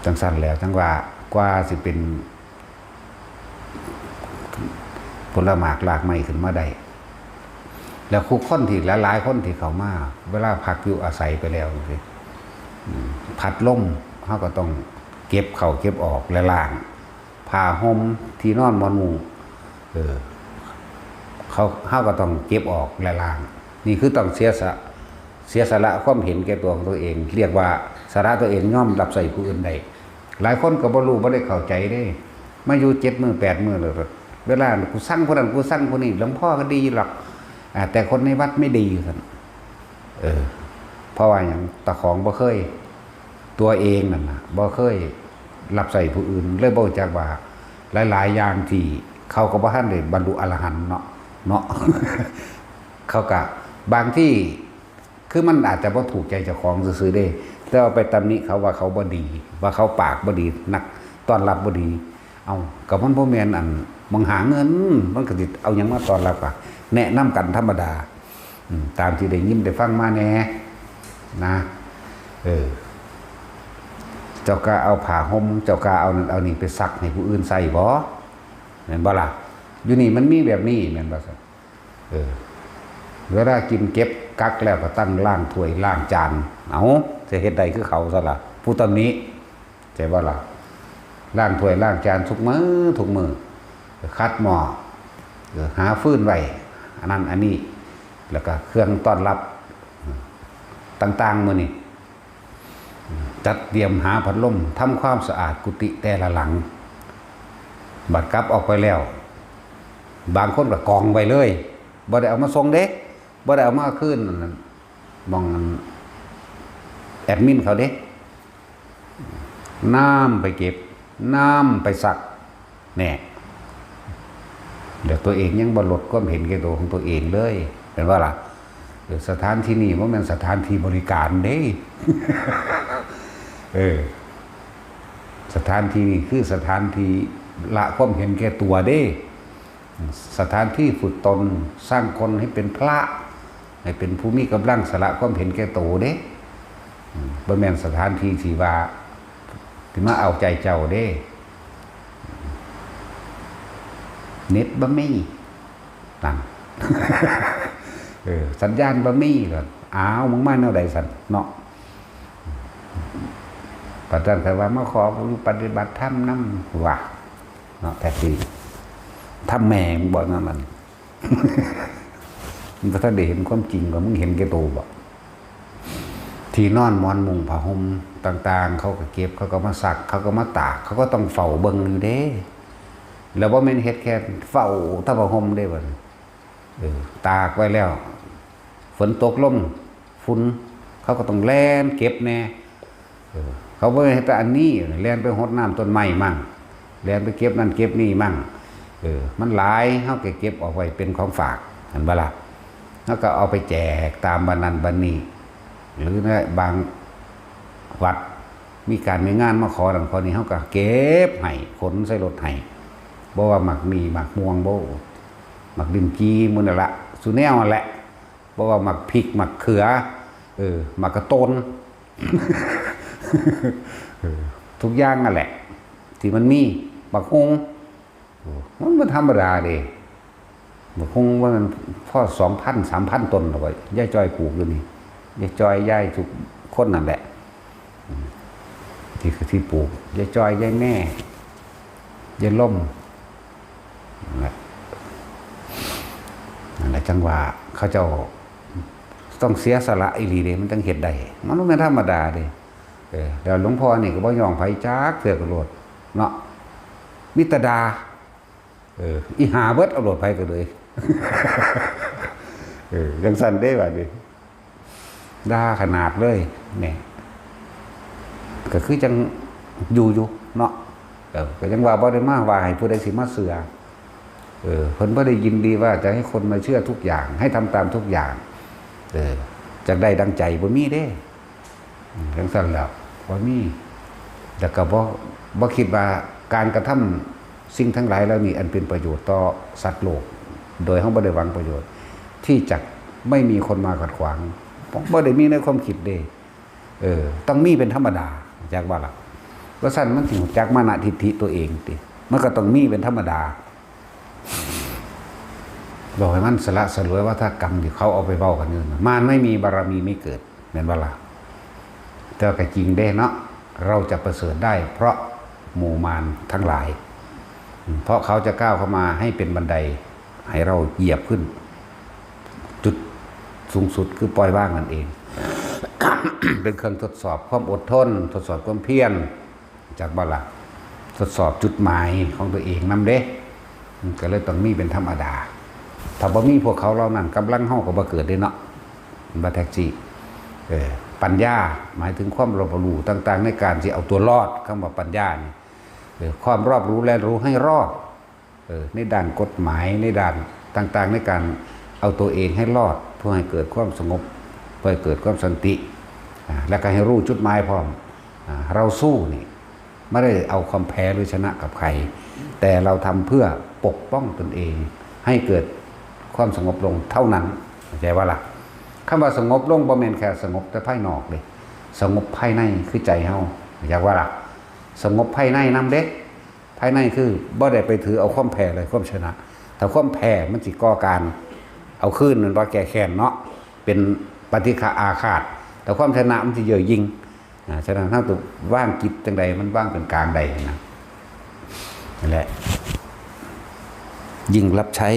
จังสั้นแล้วจังว่ากว่าสิเป็นผลหมากลากไม้ขึ้นมาได้แล้วคู่คนที่หลายๆคนที่เขามาเวลาพักอยู่อาศัยไปแล้วสิพัดลมเขาก็ต้องเก็บเข่าเก็บออกและล่างผ้าห่มที่นอนมอนมุงเขาก็ต้องเก็บออกและล่างนี่คือต้องเสียสละความเห็นแก่ตัวของตัวเองเรียกว่าสาระตัวเองย่อมรับใส่ผู้อื่นได้หลายคนก็บ่รู้บ่ได้เข้าใจได้มาอยู่7 มื้อ 8 มื้อเลยเวลากูสั่งคนนั้นกูสั่งคนนี้หลวงพ่อก็ดีหรอกแต่คนในวัดไม่ดีท่านเพราะว่าอย่างตะของบ่เคยตัวเองนั่นน่ะบ่เคยรับใส่ผู้อื่นเลยบ่จักว่าหลายๆอย่างที่เขาก็บ่ทันได้บรรลุอรหันต์เนาะ เขาก็บางที่คือมันอาจจะบ่ถูกใจเจ้าของซื่อๆเด้แต่เอาไปตำหนิเขาว่าเขาบ่ดีว่าเขาปากบ่ดีนักต้อนรับบ่ดีเอาก็มันบ่แม่นอันมองหาเงินมันก็สิเอาหยังมาต้อนรับอ่ะแนะนำกันธรรมดาตามที่ได้ยินได้ฟังมาแน่นะเจ้าก็เอาผ้าห่มเจ้าก็เอานั่นเอานี่ไปซักให้ผู้อื่นใส่บ่แม่นบ่ล่ะอยู่นี่มันมีแบบนี้แม่นบ่ซั่นเวลากินเก็บกักแล้วก็ตั้งล้างถ้วยล้างจานเอาจะเฮ็ดใดคือเขาซะล่ะผู้ตำนี้ใจบ่ล่ะล้างถ้วยล้างจานทุกมื้อคัดหม้อหาฟืนไว้อันนั้นอันนี้แล้วก็เครื่องต้อนรับต่างๆมื้อนี้จัดเตรียมหาพัดลมทำความสะอาดกุฏิแต่ละหลังบัดกลับออกไปแล้วบางคนก็กองไว้เลยบ่ได้เอามาส่งเด้บ่ได้เอามาคืนมองแอดมินเขาเด้น้ำไปเก็บน้ำไปซักแน่เดี๋ยวตัวเองยังบ่ลดความเห็นแก่ตัวของตัวเองเลยเป็นว่าล่ะสถานที่นี่บ่แม่นสถานที่บริการเด้สถานที่นี่คือสถานที่ละความเห็นแก่ตัวเด้สถานที่ฝึกตนสร้างคนให้เป็นพระให้เป็นผู้มีกำลังสละความเห็นแก่ตัวเด้บ่แม่นสถานที่ที่ว่าที่มาเอาใจเจ้าเด้เน็ตบ่มีนั่น สัญญาณบ่มีก็อ้าวมึงมาแนวใดสั่นเนาะปัจจัยแต่ว่ามาขอปฏิบัติธรรมนำว่าเนาะแต่สิทำแม่มึงบอกนั่นมัน มึงก็ถ้าได้เห็นความจริงก็มึงเห็นแก่ตัวบ่ที่นอนมอนมุงผ้าห่มต่างๆเขาก็เก็บเขาก็มาซักเขาก็มาตากเขาก็ต้องเฝ้าเบิ่งอยู่เด้แล้วบ่แม่นเฮ็ดแค่เฝ้าถ้าผ้าห่มได้บ่ตากไว้แล้วฝนตกลมฝุ่นเขาก็ต้องแล่นเก็บแน่เขาบ่ให้แต่อันนี้แล่นไปรดน้ำต้นไม้มั่งแล่นไปเก็บนั่นเก็บนี่มั่งมันหลายเฮาก็เก็บออกไว้เป็นของฝากเห็นบ่ล่ะเฮาก็เอาไปแจกตามบ้านนั้นบ้านนี้หรือในบางวัดมีการมีงานมาขอนั่นขอนี้เฮาก็เก็บให้ขนใส่รถให้บ่ว่าหมักมีหมักม่วงบ่หมักดินจีมื้อนั่นล่ะสุแนวนั่นแหละบ่ว่าหมักพริกหมักเขือหมักกระต้น ทุกอย่างนั่นแหละที่มันมีบักฮงมันบ่ธรรมดาเด้บักฮงว่ามันพอ 2,000 3,000 ต้นเอาไว้ยายจ้อยปลูกอยู่นี่ยายจ้อยยายทุกคนนั่นแหละที่คือที่ปลูกยายจ้อยยายแม่ยายล่มนั่นแหละจังหวะเขาเจ้าต้องเสียสละอีหลีเด้มันจังเฮ็ดได้มันบ่แม่นธรรมดาเด้แล้วหลวงพ่อนี่ก็บ่ยอมไผจักเทื่อก็โลดเนาะมิตรดาอีหาเบิดเอาโลดไผก็เลย ยังสั่นได้แบบนี้ด่าขนาดเลยเนี่ยก็คือจังอยู่เนาะก็ยังว่าบ่ได้มาว่าให้ผู้ใดสิมาเสือเพิ่นบ่ได้ยินดีว่าจะให้คนมาเชื่อทุกอย่างให้ทำตามทุกอย่างจะได้ดังใจบ่มีเด้จังซั่นแล้วบ่มีแต่ก็บ่คิดว่าการกระทำสิ่งทั้งหลายแล้วนี่อันเป็นประโยชน์ต่อสัตว์โลกโดยเฮาบ่ได้หวังประโยชน์ที่จะไม่มีคนมาขัดขวางบ่ได้มีในความคิดเด้ต้องมีเป็นธรรมดาจากว่าล่ะว่าซั่นมันสิรู้จักมานะทิฏฐิตัวเองติมันก็ต้องมีเป็นธรรมดาบอกให้มันสละสลวยว่าถ้ากรรมที่เขาเอาไปเว้ากันอยู่มันไม่มีบารมีไม่เกิดแม่นบ่ล่ะแต่ก็จริงเด้เนาะเราจะประเสริฐได้เพราะหมู่มารทั้งหลายเพราะเขาจะก้าวเข้ามาให้เป็นบันไดให้เราเหยียบขึ้นจุดสูงสุดคือปล่อยว่างนั่นเอง เป็นเครื่องทดสอบความอดทนทดสอบความเพียรจากบ่ล่ะทดสอบจุดหมายของตัวเองนำเด้ก็เลยต้องมีเป็นธรรมดาถ้าบ่มีพวกเขาเรานั่นกำลังเฮาก็บ่เกิดได้เนาะบ่แท็กซี่ปัญญาหมายถึงความรอบรู้ต่างๆในการที่เอาตัวรอดคำว่าปัญญานี่ความรอบรู้และรู้ให้รอดในด้านกฎหมายในด้านต่างๆในการเอาตัวเองให้รอดเพื่อให้เกิดความสงบเพื่อให้เกิดความสันติและก็ให้รู้จุดหมายพร้อมเราสู้นี่ไม่ได้เอาความแพ้หรือชนะกับใครแต่เราทำเพื่อปกป้องตนเองให้เกิดความสงบลงเท่านั้นเข้าใจว่าล่ะคำว่าสงบลงบ่แม่นแค่สงบแต่ภายนอกเลยสงบภายในคือใจเฮาเข้าใจว่าล่ะสงบภายในนำเด้ภายในคือบ่ได้ไปถือเอาความแพ้เลยความชนะถ้าความแพ้มันสิก่อการเอาคืนมันว่าแก้แค้นเนาะเป็นปฏิฆะอาฆาตแต่ความชนะมันสิเย่อยิ่งฉะนั้นถ้าตัวว่างจิตจังใดมันว่างเป็นกลางใดนะนั่นแหละยิ่งรับใช้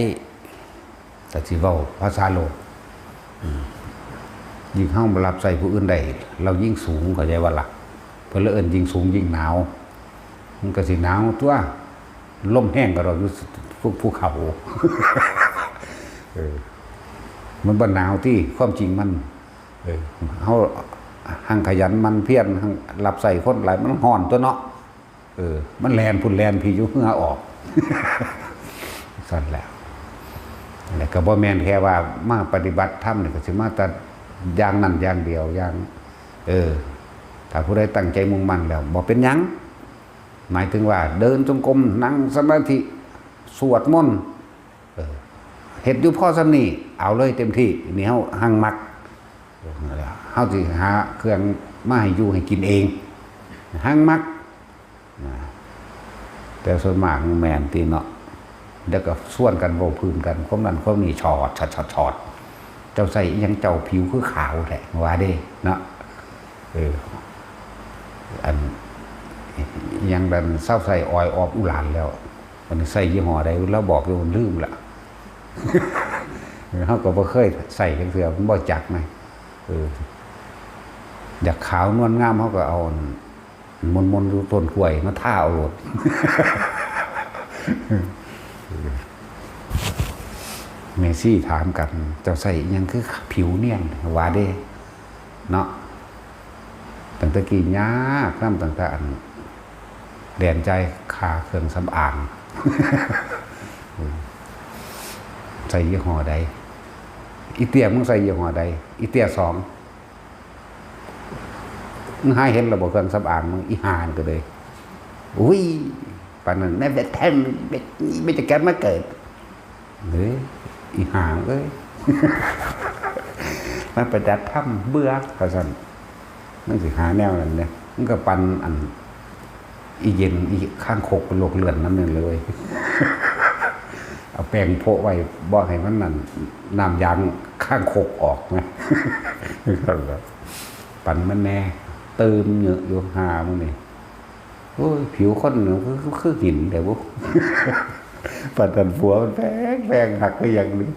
แต่ที่เว้าภาษาโลกยิ่งเฮามารับใส่ผู้อื่นใดเรายิ่งสูงเข้าใจว่าล่ะเพิ่นละเอิ้นยิ่งสูงยิ่งหนาวมันก็สิหนาวตัวลมแห้งก็เราอยู่ภูเขามันบ่หนาวที่ความจริงมันเฮาหั่งขยันมันเพียรหั่งรับใส่คนหลายมันร้อนตัวเนาะมันแลนพุ่นแลนพี่อยู่เหงื่อออกสั่นแล้วแล้วก็บ่แม่นแค่ว่ามาปฏิบัติธรรมนี่ก็สิมาแต่อย่างนั้นอย่างเดียวอย่างถ้าผู้ใดตั้งใจมุ่งมั่นแล้วบ่เป็นหยังหมายถึงว่าเดินจงกรมนั่งสมาธิสวดมนต์เฮ็ดอยู่พอซำนี้เอาเลยเต็มที่นี่เฮาหั่งมักเฮาสิหาเครื่องมาให้อยู่ให้กินเองหั่งมักแต่ส่วนมากแม่นติเนาะเดี๋ยวก็ส่วนกันโบพื้นกันความนั้นความนี้ชอดเจ้าใส่ยังเจ้าผิวคือขาวแหละว่าเด้เนาะอันยังดันเศร้าใส่ออยออกอุหลานแล้วมันใส่ยี่ห้อใดแล้วบอกอยู่มันลืมละเขาก็บ่เคยใส่กันเสือมันบ่จักไหมอยากขาวนวลงามเขาก็เอามนดูต้นกล้วยมาท่าเอาโหลดเมซี่ถามกันเจ้าใส่ยังคือผิวเนียนว่าเด้เนาะตั้งแต่กี่ยากน้ำต่างๆแดนใจขาเครื่องสำอางใส่ยี่ห้อใดอีเตียมึงใส่ยี่ห้อใดอีเตีย2มึงหาเห็นระบบเครื่องสำอางมึงอีหานก็เลยอุ้ยปานนั้นแม่เบ็ดแทนไม่จะแก้มาเกิดเฮ้ยอีหางเอ้ยมาประดับถ้ำเบื่อก็สั่นนั่นสิหาแนวนั้นเนี่ยมันก็ปันอันอีเย็นอีข้างโคกโลกเลื่อนนั่นนึงเลยเอาแป้งโพะไว้บ่ให้มันนั่นน้ำยางข้างโคกออกนะปันมันแน่เติมเยอะอยู่หามึงนี่โอ้ยผิวคนคือหินแต่ว่าปัดตันผัวมันแพงหักไปอย่างนึง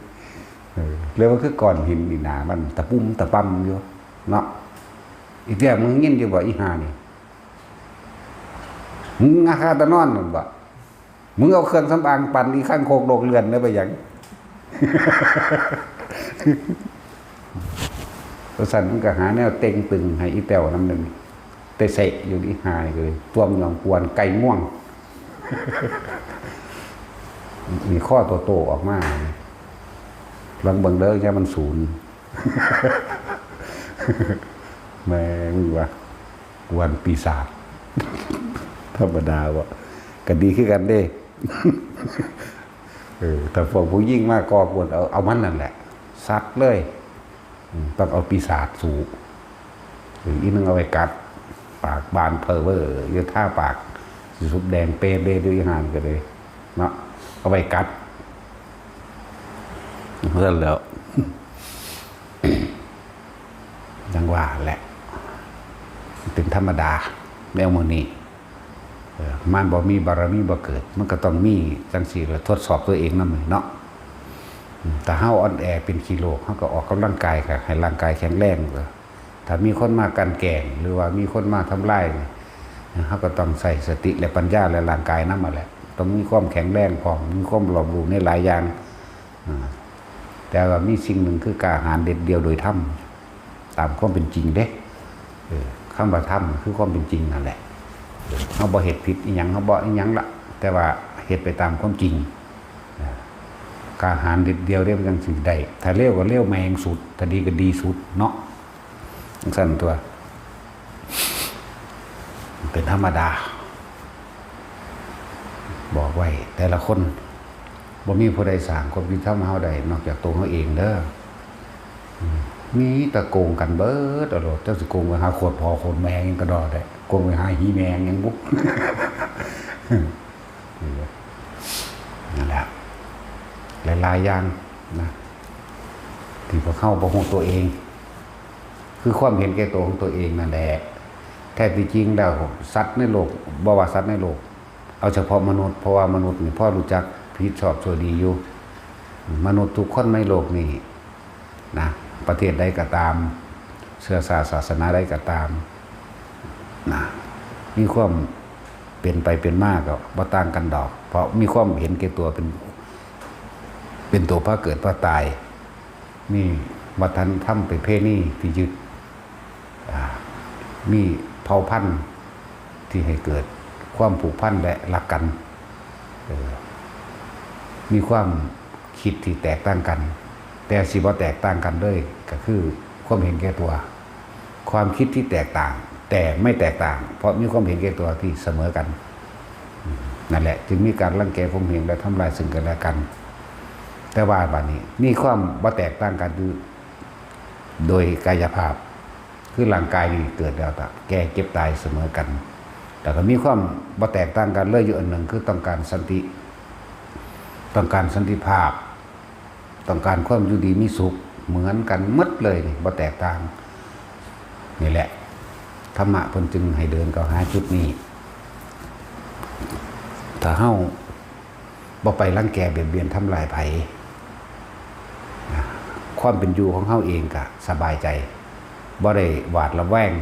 เลยว่าคือก่อนหินนี่นามันตะปุ่มตะปั๊มอยู่เนาะอีเดียมึงยินอยู่บ่อีหานี่มึงอาคาตะนอนนั่นบ่มึงเอาเครื่องสำอางปั่นอีข้างโคกโดกเรือนได้ไปอย่าง ตัวสันมันก็หาแนวเต็งตึงให้อีแต้วน้ำหนึ่งเตะเสะอยู่ที่หายเลยตัวมันหลงกวนไก่ม่วงมีข้อโตๆออกมาลองเบิ่งเด้อแค่มันศูนย์แม่งว่ากวนปีศาจธรรมดาวะก็ดีขึ้นกันเด้แต่พวกผู้ยิ่งมากก็ควรเอามันนั่นแหละซัดเลยต้องเอาปีศาจสู่หรืออีนึงเอาไว้กัดปากบานเพอเวอร์เยอะท่าปากสีสุดแดงเปเบด้วยหานกันเลยเนาะเอาไว้กัดเพื่อนแล้วยังว่าแหละเป็นธรรมดาแนวมือนี้มันบ่มีบารมีบ่เกิดมันก็ต้องมีจังสี่เลยทดสอบตัวเองนั่นเนาะแต่เฮาอ่อนแอเป็นกิโลเฮาก็ออกกำลังกายค่ะให้ร่างกายแข็งแรงถ้ามีคนมากันแกงหรือว่ามีคนมาทำลายเฮาก็ต้องใส่สติและปัญญาและร่างกายนั่นมาแหละต้องมีความแข็งแรงพร้อมมีความรอบรู้ในหลายอย่างแต่ว่ามีสิ่งหนึ่งคือกล้าหาญเด็ดเดียวโดยธรรมตามความเป็นจริงเด้คำว่าธรรมคือความเป็นจริงนั่นแหละเขาบ่เหตุผิดอีหยังเขาบ่อีหยังละแต่ว่าเหตุไปตามความจริงกล้าหาญเด็ดเดียวได้เป็นจังสิ่งใดถ้าเลี้ยวก็เลี้ยวแมงสุดถ้าดีก็ดีสุดเนาะสั่นตัวเป็นธรรมดาบอกไว้แต่ละคนบ่มีผู้ใดสร้างความยุติธรรมเฮาได้นอกจากตัวเขาเองเด้อมีตะโกงกันเบิดตลอดเจ้าสิโกงไปหาขวดพอคนแมงยังกระดอได้โกงไปหาหีแมงยังบุ๊กนั่นแหละหลายๆอย่างนะที่พอเข้าประหงตัวเองคือความเห็นแก่ตัวของตัวเองนั่นแหละแท้ที่จริงแล้วสัตว์ในโลกบ่ว่าสัตว์ในโลกเอาเฉพาะมนุษย์เพราะว่ามนุษย์นี่พ่อรู้จักผิดชอบชั่วดีอยู่มนุษย์ทุกคนในโลกนี้นะประเทศใดก็ตามเชื้อศาสนาใดก็ตามนะมีความเป็นไปเป็นมากก็บ่ต่างกันดอกเพราะมีความเห็นแก่ตัวเป็นตัวพระเกิดพระตายมีวัฒนธรรมประเพณีที่ยึดมีเผ่าพันธุ์ที่ให้เกิดความผูกพันและรักกันมีความคิดที่แตกต่างกันแต่สิบ่แตกต่างกันเลยก็คือความเห็นแก่ตัวความคิดที่แตกต่างแต่ไม่แตกต่างเพราะมีความเห็นแก่ตัวที่เสมอกันนั่นแหละจึงมีการรังแกข่มเหงและทำลายซึ่งกันและกันแต่ว่าบัดนี้นี่ความบ่แตกต่างกันโดยกายภาพคือร่างกายนี่เกิดแล้วแก่เจ็บตายเสมอกันแต่ก็มีความบ่แตกต่างกันเลยอยู่อันหนึ่งคือต้องการสันติต้องการสันติภาพต้องการความอยู่ดีมีสุขเหมือนกันหมดเลยนี่บ่แตกต่างนี่แหละธรรมะเพิ่นจึงให้เดินเข้าหาจุดนี้ถ้าเฮาบ่ไปรังแกเบียดเบียนทำลายไผความเป็นอยู่ของเฮาเองก็สบายใจบ่ได้หวาดระแวง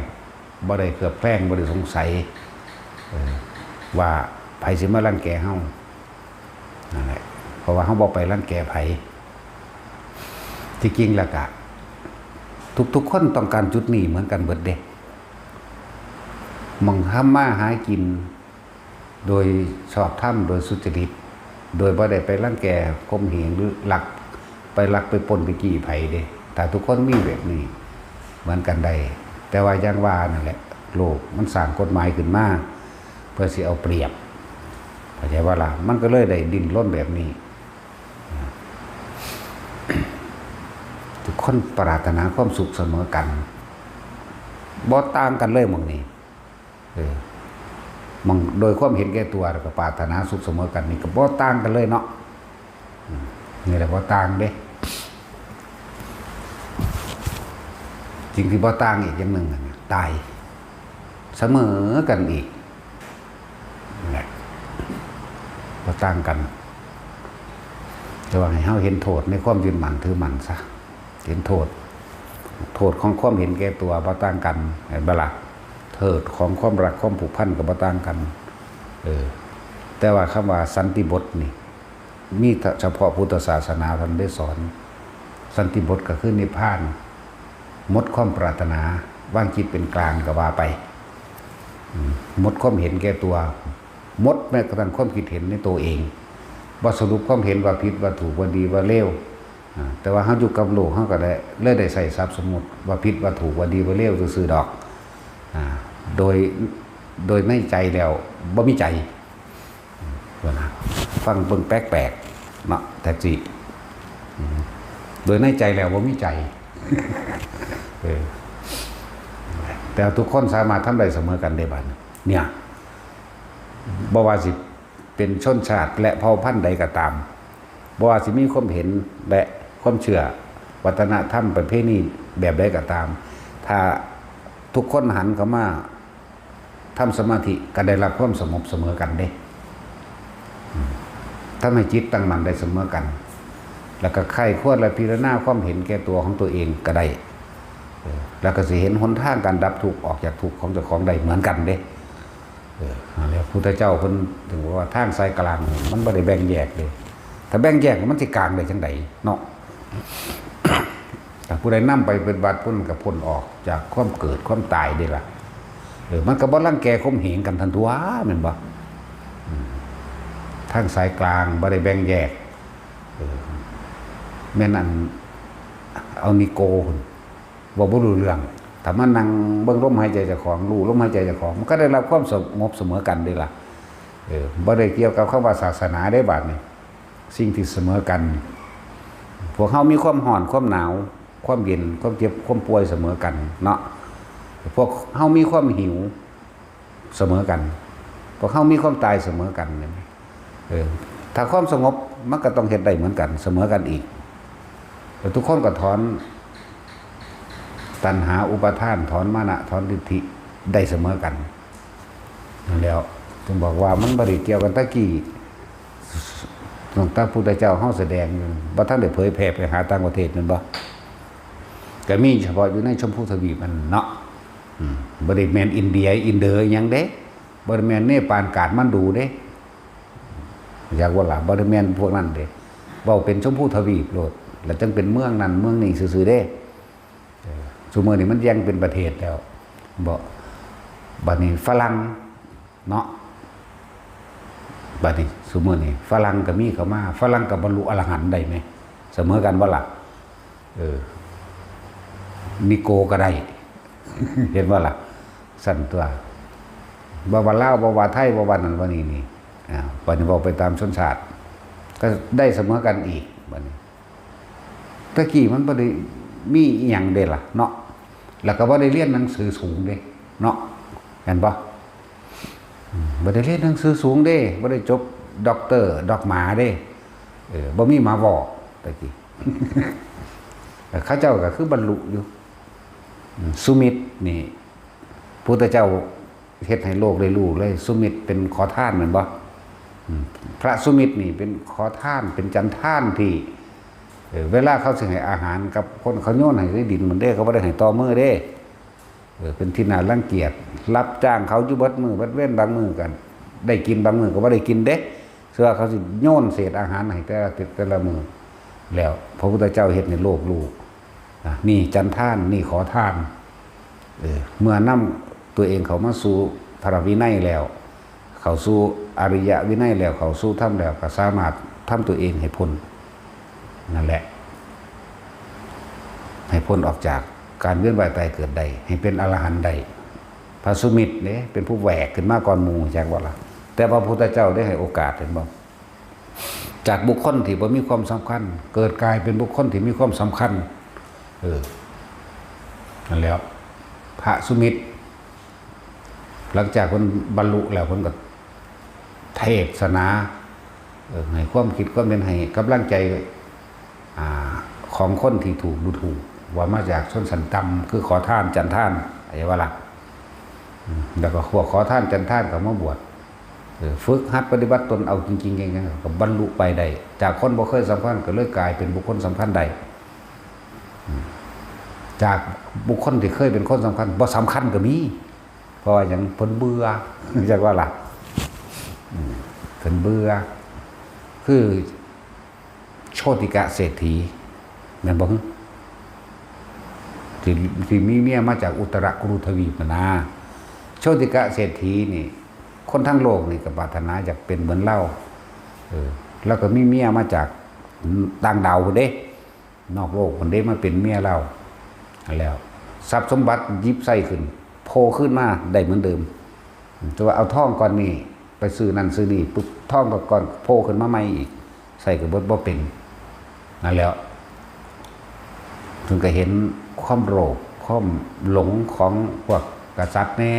บ่ได้เคลือบแคลงบ่ได้สงสัยว่าไผสิมารังแกเฮานั่นแหละเพราะว่าเฮาบ่ไปรังแกไผที่จริงแล้วก็ทุกคนต้องการจุดนี้เหมือนกันเบิดเด้มองทำมาหากินโดยชอบธรรมโดยสุจริตโดยบ่ได้ไปรังแกข่มเหงหรือลักไปปล้นไปจี้ไผเด้แต่ทุกคนมีแบบนี้เหมือนกันได้แต่ว่าอย่างว่านั่นแหละโลกมันสร้างกฎหมายขึ้นมาเพื่อสิเอาเปรียบเข้าใจว่าล่ะมันก็เลยได้ดิ้นรนแบบนี้ทุกคนปรารถนาความสุขเสมอกันบ่ต่างกันเลยหม่องนี้มองโดยความเห็นแก่ตัวแล้วก็ปรารถนาสุขเสมอกันนี่ก็บ่ต่างกันเลยเนาะนี่แหละบ่ต่างเด้จริงที่บ่ต่างอีกอย่างหนึ่งตายเสมอกันอีกนี่แหละบ่ต่างกันแต่ว่าให้เฮาเห็นโทษในความยึดมั่นถือมั่นซะเห็นโทษของความเห็นแก่ตัวบ่ต่างกันเห็นบ่ล่ะโทษของความรักความผูกพันก็บ่ต่างกันแต่ว่าคำว่าสันติบทนี่ มีเฉพาะพุทธศาสนาท่านได้สอนสันติบทก็คือนิพพานหมดความปรารถนาว่างจิตเป็นกลางก็ว่าไปหมดความเห็นแก่ตัวหมดแม้กระทั่งความคิดเห็นในตัวเองว่าสรุปความเห็นว่าผิดว่าถูกว่าดีว่าเลวแต่ว่าเฮาอยู่กับโลกเฮาก็ได้ใส่ทรัพย์สมมุติว่าผิดว่าถูกว่าดีว่าเลวซื่อๆดอกโดยในใจแล้วบ่มีใจว่านะฟังเบิ่งแปลกๆเนาะแต่จิโดยในใจแล้วบ่มีใจแต่ทุกคนสามารถทำได้เสมอกันได้บัดเนี่ยบ่ว่าสิเป็นชนชาติและเผ่าพันธุ์ใดก็ตามบ่ว่าสิมีความเห็นและความเชื่อวัฒนธรรมประเพณีแบบใดก็ตามถ้าทุกคนหันเข้ามาทำสมาธิก็ได้รับความสงบเสมอกันเด้ทำให้จิตตั้งมั่นได้เสมอกันแล้วก็ใครควรและพิจารณาความเห็นแก่ตัวของตัวเองก็ได้แล้วก็สิเห็นหนทางการดับทุกข์ออกจากทุกข์ของเจ้าของได้เหมือนกันเด้แล้วพุทธเจ้าเพิ่นถึงว่าทางสายกลางมันบ่ได้แบ่งแยกเลยถ้าแบ่งแยกมันสิกลางได้จังไดเนาะแต่ผู้ใดนำไปเป็นบัตรพ้นกับพ้นออกจากความเกิดความตายได้ล่ะมันก็บ่รังแกข่มเหงกันทันตัวแม่นบ่ทางสายกลางบ่ได้แบ่งแยกแม่นอันเอานิโกบ่รู้เรื่องถ้ามันนั่งเบิ่งลมหายใจเจ้าของรู้ลมหายใจเจ้าของมันก็ได้รับความสงบเสมอกันได้ล่ะบ่ได้เกี่ยวกับคำว่าศาสนาได้บาดนี่สิ่งที่เสมอกันพวกเฮามีความร้อนความหนาวความเย็นความเจ็บความป่วยเสมอกันเนาะพวกเฮามีความหิวเสมอกันพวกเฮามีความตายเสมอกันถ้าความสงบมันก็ต้องเฮ็ดได้เหมือนกันเสมอกันอีกแต่ทุกคนก็ถอนตัณหาอุปาทานถอนมานะถอนทิฏฐิได้เสมอกันนั่นแล้วจึงบอกว่ามันบ่ได้เกี่ยวกันตะกี้หลวงตาพุทธเจ้าเฮาแสดงบ่ทันได้เผยแผ่ไปหาต่างประเทศนั่นบ่ก็มีเฉพาะอยู่ในชมพูทวีปมันเนาะบ่ได้แม่นอินเดียอินเดอหยังเด้บ่ได้แม่นเนปาลกาดมันดูเด้อยากว่าล่ะบ่ได้แม่นพวกนั้นเด้เว้าเป็นชมพูทวีปโลดแล้วจึงเป็นเมืองนั้นเมืองนี้ซื่อๆเด้ซุมื้อนี้มันแย่งเป็นประเทศแล้วบ่บัดนี้ฝรั่งเนาะบัดนี้ซุมื้อนี้ฝรั่งก็มีเข้ามาฝรั่งก็บรรลุอรหันต์ได้ไหมเสมอกันบ่ล่ะนิโกก็ได้ เห็นว่าล่ะสั่นตัวบ่ว่าลาวบ่ว่าไทยบ่ว่านั่นว่านี่บัดนี้บอกไปตามชนชาติก็ได้เสมอกันอีกบัดนี้ตะกี้มันบ่ได้มีอีหยังเด้ล่ะเนาะแล้วก็บ่ได้เรียนหนังสือสูงเด้เนาะเห็นบ่บ่ได้เรียนหนังสือสูงเด้บ่ได้จบด็อกเตอร์ดอกหมาเด้บ่มีหมาบอกตะกี้ เขาเจ้าก็คือบรรลุอยู่สุมิตรนี่พุทธเจ้าเฮ็ดให้โลกได้รู้เลยสุมิตรเป็นขอทานแม่นบ่พระสุมิตรนี่เป็นขอทานเป็นจันทานที่เวลาเขาสิให้อาหารกับคนเขาโยนให้ได้ดินมันเด้เขาบ่ได้ให้ต่อมือเด้เป็นที่น่ารังเกียจรับจ้างเขาอยู่เบิดมือเบิดเว้นบางมือกันได้กินบางมือก็บ่ได้กินเด้เสื้อเขาสิโยนเศษอาหารให้แต่ละมือแล้วพระพุทธเจ้าเฮ็ดในโลกรู้นี่จันทานนี่ขอทานเมื่อนำตัวเองเขามาสู่พระวินัยแล้วเขาสู่อริยวินัยแล้วเขาสู่ธรรมแล้วก็สามารถทำตัวเองให้พ้นนั่นแหละให้พ้นออกจากการเวียนว่ายตายเกิดใดให้เป็นอรหันต์ใดพระสุมิตรเนี่ยเป็นผู้แหวกขึ้นมาก่อนหมู่จากว่าล่ะแต่พระพุทธเจ้าได้ให้โอกาสเห็นบ่จากบุคคลที่บ่มีความสำคัญเกิดกลายเป็นบุคคลที่มีความสำคัญนั่นแล้วพระสุมิตรหลังจากคนบรรลุแล้วคนก็เทศนาให้ความคิดความเป็นให้กำลังใจของคนที่ถูกดูถูกว่ามาจากชนชั้นต่ำคือขอทานจันทานอะไรวะล่ะแล้วก็พวกขอทานจันทานก็มาบวชฝึกหัดปฏิบัติตนเอาจริงๆอย่างๆก็บรรลุไปได้จากคนบ่เคยสำคัญก็เลยกลายเป็นบุคคลสำคัญได้จากบุคคลที่เคยเป็นคนสำคัญบ่สำคัญก็มีเพราะว่าอย่างเพิ่นเบื่อจากว่าล่ะเพิ่นเบื่อคือ โชติกะเศรษฐีแม่นบ่ฮึที่มีเมียมาจากอุตรกุรุทวีปนะโชติกะเศรษฐีนี่คนทั้งโลกนี่ก็ปรารถนาอยากเป็นเหมือนเล่าแล้วก็มีเมียมาจากต่างดาวคนเด้นอกโลกคนเด้มาเป็นเมียเราแล้วทรัพย์สมบัติยิบใส่ขึ้นโผล่ขึ้นมาได้เหมือนเดิมแต่ว่าเอาท่องก่อนนี่ไปซื้อนั่นซื้อนี่ปุ๊บท่องก่อนโผล่ขึ้นมาใหม่อีกใส่กับบ่เป็นนั่นแล้วถึงก็เห็นความโลภความหลงของพวกกษัตริย์แน่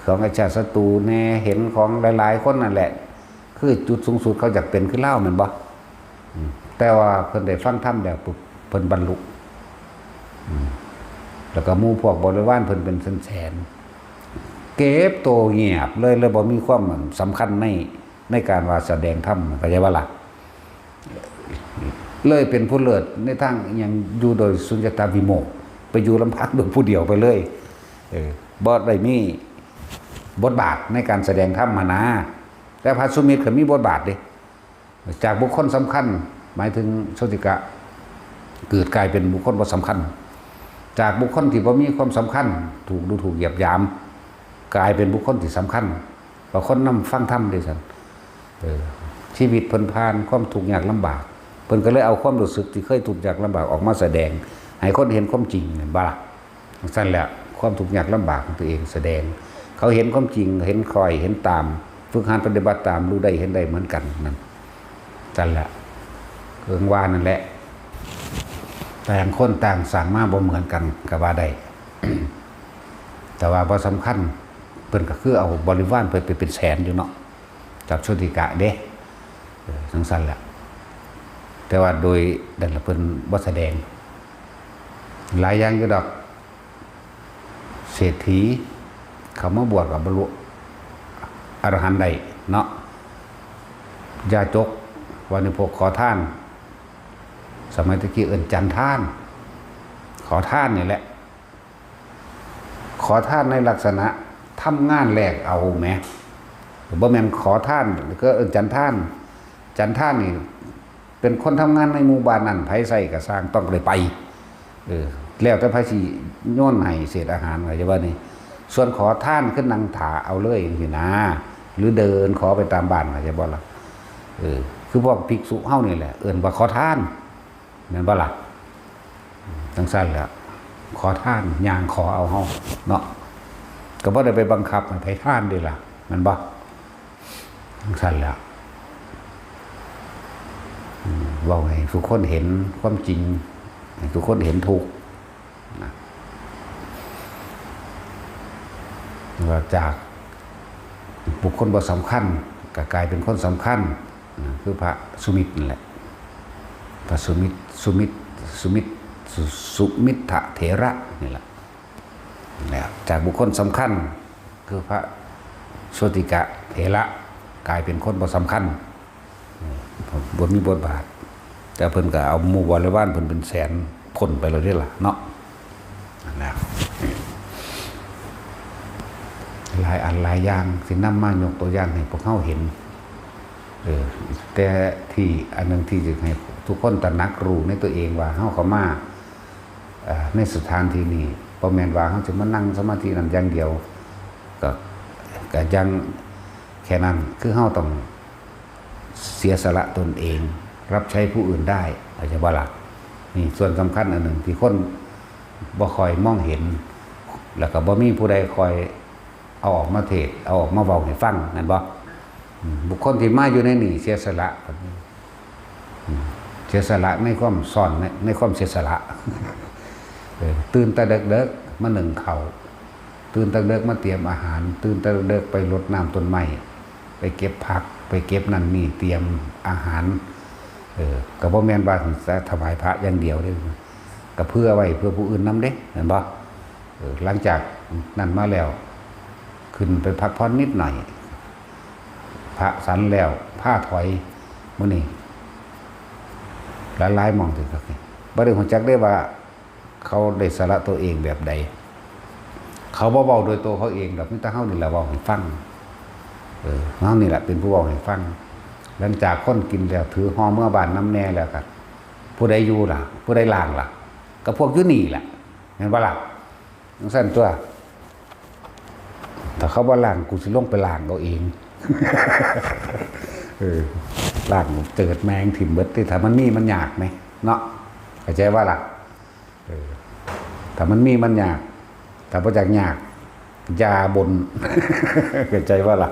ของอาชาติศัตรูแน่เห็นของหลายๆคนนั่นแหละคือจุดสูงสุดเขาอยากเป็นคือเล่าแม่นบ่แต่ว่าเพิ่นได้ฟังธรรมแล้วปุ๊บเพิ่นบรรลุแล้วก็หมู่พวกบริวารเพิ่นเป็นแสนเก็บโตเงียบเลยบ่มีความสำคัญในการว่าแสดงธรรมเข้าใจว่าล่ะเลยเป็นผู้เลิศในทางยังอยู่โดยสุญญตาวิโมกข์ไปอยู่ลำพังโดยผู้เดียวไปเลยบ่ได้มีบทบาทในการแสดงธรรมมานะแต่พระสุมิตรก็มีบทบาทดิจากบุคคลสำคัญหมายถึงโชติกะเกิดกลายเป็นบุคคลบ่สำคัญจากบุคคลที่บ่มีความสำคัญถูกดูถูกเหยียบยามกลายเป็นบุคคลที่สำคัญบางคนนำฟังธรรมด้วยกันชีวิตเพิ่นผ่านความทุกข์ยากลำบากเพิ่นก็เลยเอาความรู้สึกที่เคยทุกข์ยากลำบากออกมาแสดงให้คนเห็นความจริงเห็นบ่ล่ะสั่นแหละความทุกข์ยากลำบากของตัวเองแสดงเขาเห็นความจริงเห็นคอยเห็นตามฝึกหัดปฏิบัติตามรู้ได้เห็นได้เหมือนกันนั่นสั่นแหละเกิงว่านั่นแหละต่างคนต่างสั่งมาบ่เหมือนกันก็ว่าได้ แต่ว่าบ่สำคัญเพิ่นก็คือเอาบริวารเพิ่นไปเป็นแสนอยู่เนาะจับโชติกะเด้จังซั่นแหละแต่ว่าโดยนั่นล่ะเพิ่นบ่แสดงหลายอย่างอยู่ดอกเศรษฐีเขามาบวชกับบรรลุอรหันต์ได้เนาะยาจกวันนี้พวกขอทานสมัยตะกี้เอิ้นจันทานขอทานนี่แหละขอทานในลักษณะทำงานแลกเอาแหมบ่แม่นขอทานก็เอิ้นจันทานจันทานนี่เป็นคนทำงานในหมู่บ้านนั้นไผใส่ก็สร้างต้องได้ไปแล้วแต่ไผสิโยนให้เศษอาหารว่าจะว่านี่ส่วนขอทานขึ้นนั่งถาเอาเลยจังซี่นะหรือเดินขอไปตามบ้านว่าจะบ่ล่ะคือพวกภิกษุเฮานี่แหละเอิ้นว่าขอทานแม่นบ่ล่ะจังซั่นแหละขอทานย่างขอเอาเฮาเนาะก็บ่ได้ไปบังคับให้ไผทานด้วยล่ะแม่นบ่จังซั่นแหละเว้าให้ทุกคนเห็นความจริงให้ทุกคนเห็นทุกข์นะว่าจากบุคคลบ่สำคัญก็กลายเป็นคนสำคัญคือพระสุมิตรนั่นแหละพระสุมิตถเถระนี่แหละจากบุคคลสำคัญคือพระโชติกะเถระกลายเป็นคนบ่สำคัญบ่มีบทบาทแต่เพิ่นก็เอาหมู่บริวารเพิ่นเป็นแสนพ้นไปแล้วเด้ล่ะเนาะนั่นแหละหลายอันหลายอย่างสินำมายกตัวอย่างให้พวกเฮาเห็นแต่ที่อันนึงที่จะให้ทุกคนตระหนักรู้ในตัวเองว่าเฮาเข้ามาในสถานที่นี้บ่แม่นว่าเฮาสิมานั่งสมาธินั่นอย่างเดียวก็ยังแค่นั้นคือเฮาต้องเสียสละตนเองรับใช้ผู้อื่นได้เข้าใจบ่ล่ะนี่ส่วนสำคัญอันหนึ่งที่คนบ่ค่อยมองเห็นแล้วก็บ่มีผู้ใดคอยเอาออกมาเทศเอาออกมาเว้าให้ฟังนั่นบ่บุคคลที่มาอยู่ในนี่เสียสละในความซ่อนในความเสียสละตื่นแต่เด็กๆมานึ่งข้าวตื่นแต่เด็กมาเตรียมอาหารตื่นแต่เด็กไปรดน้ำต้นไม้ไปเก็บผักไปเก็บนั่นนี่เตรียมอาหารก็บ่แม่นว่าจะถวายพระอย่างเดียวเด้ก็เพื่อไว้เพื่อผู้อื่นนำเด้เห็นบ่หลังจากนั้นมาแล้วขึ้นไปพักผ่อนนิดหน่อยพระสันแล้วผ้าถอยมื้อนี้หลายๆหม่องถึงครับบ่ได้ฮู้จักได้ว่าเขาได้สละตัวเองแบบใดเขาบ่เว้าโดยตัวเขาเองดอกมีแต่เฮานี่แหละเว้าให้ฟังเฮานี่แหละเป็นผู้เว้าให้ฟัง หลังจากคนกินแล้วถือห่อเมื่อบานน้ำแน่แล้วกันผู้ใดอยู่ล่ะผู้ใดล่างล่ะก็พวกยุนี่แหละเห็นปะล่ะนั่นสั้นตัวถ้าเขาว่าล่างกูสิลงไปล่างเอาเองล่างเจิดแมงถิ่มเบิดที่ถ้ามันมีมันยากไหมเนาะเข้าใจว่าล่ะถ้ามันมีมันยากถ้าพระจักยากยาบนเข้าใจว่าล่ะ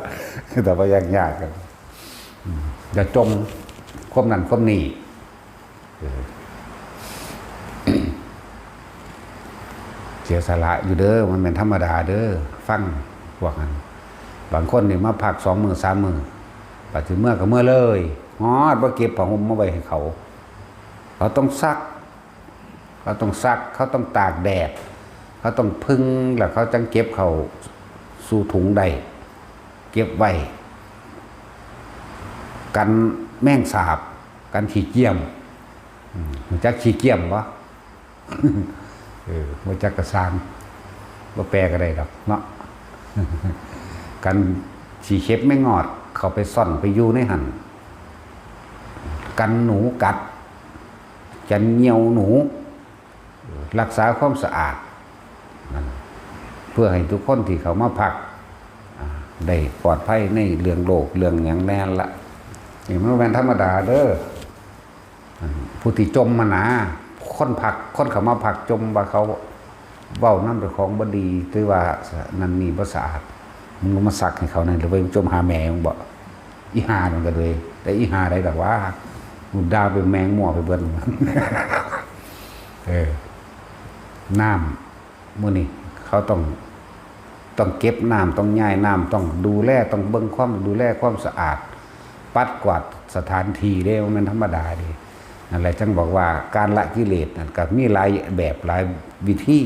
แต่พระจักยากกันอย่าจมความนั้นความนี้เสียสละอยู่เด้อมันเป็นธรรมดาเด้อฟังพวกนั้นบางคนนี่มาพัก2 มื้อ 3 มื้อปัจจุบันเมื่อก็เมื่อเลยฮอดบ่เก็บผ้าห่มมาไว้ให้เขาต้องซักเขาต้องซักเขาต้องตากแดดเขาต้องพึ่งแล้วเขาจังเก็บเขาสู่ถุงได้เก็บไว้กันแมงสาบกันขี้เกียมมันจักขี้เกียมวะมันจักกระซางว่าแปลก็ได้ดอกเนาะกันฉีเข็บไม่งอดเขาไปซ่อนไปอยู่ในหันกันหนูกัดกันเหนียวหนูรักษาความสะอาดเพื่อให้ทุกคนที่เขามาพักได้ปลอดภัยในเรื่องโรคเรื่องอย่างแน่นละนี่มันเป็นธรรมดาเด้อผู้ที่จมมาหนาคนพักคนเขามาพักจมว่าเขาเว้าน้ำเป็นของบดีหรือว่านั่นนี่บ่สะอาดมึงมาสักให้เขานั่นหรือไปจมหาแมงบ่อีหามันก็เลยแต่อีหาได้แบบว่ามุดดาวเป็นแมงมั่วไปเบิ้ลน้ำมื้อนี้เขาต้องเก็บน้ำต้องย้ายน้ำต้องดูแลต้องเบิ่งความดูแลความสะอาดปัดกวาดสถานที่ได้มันธรรมดาดีนั่นแหละจังบอกว่าการละกิเลสนั่นก็มีหลายแบบหลายวิธี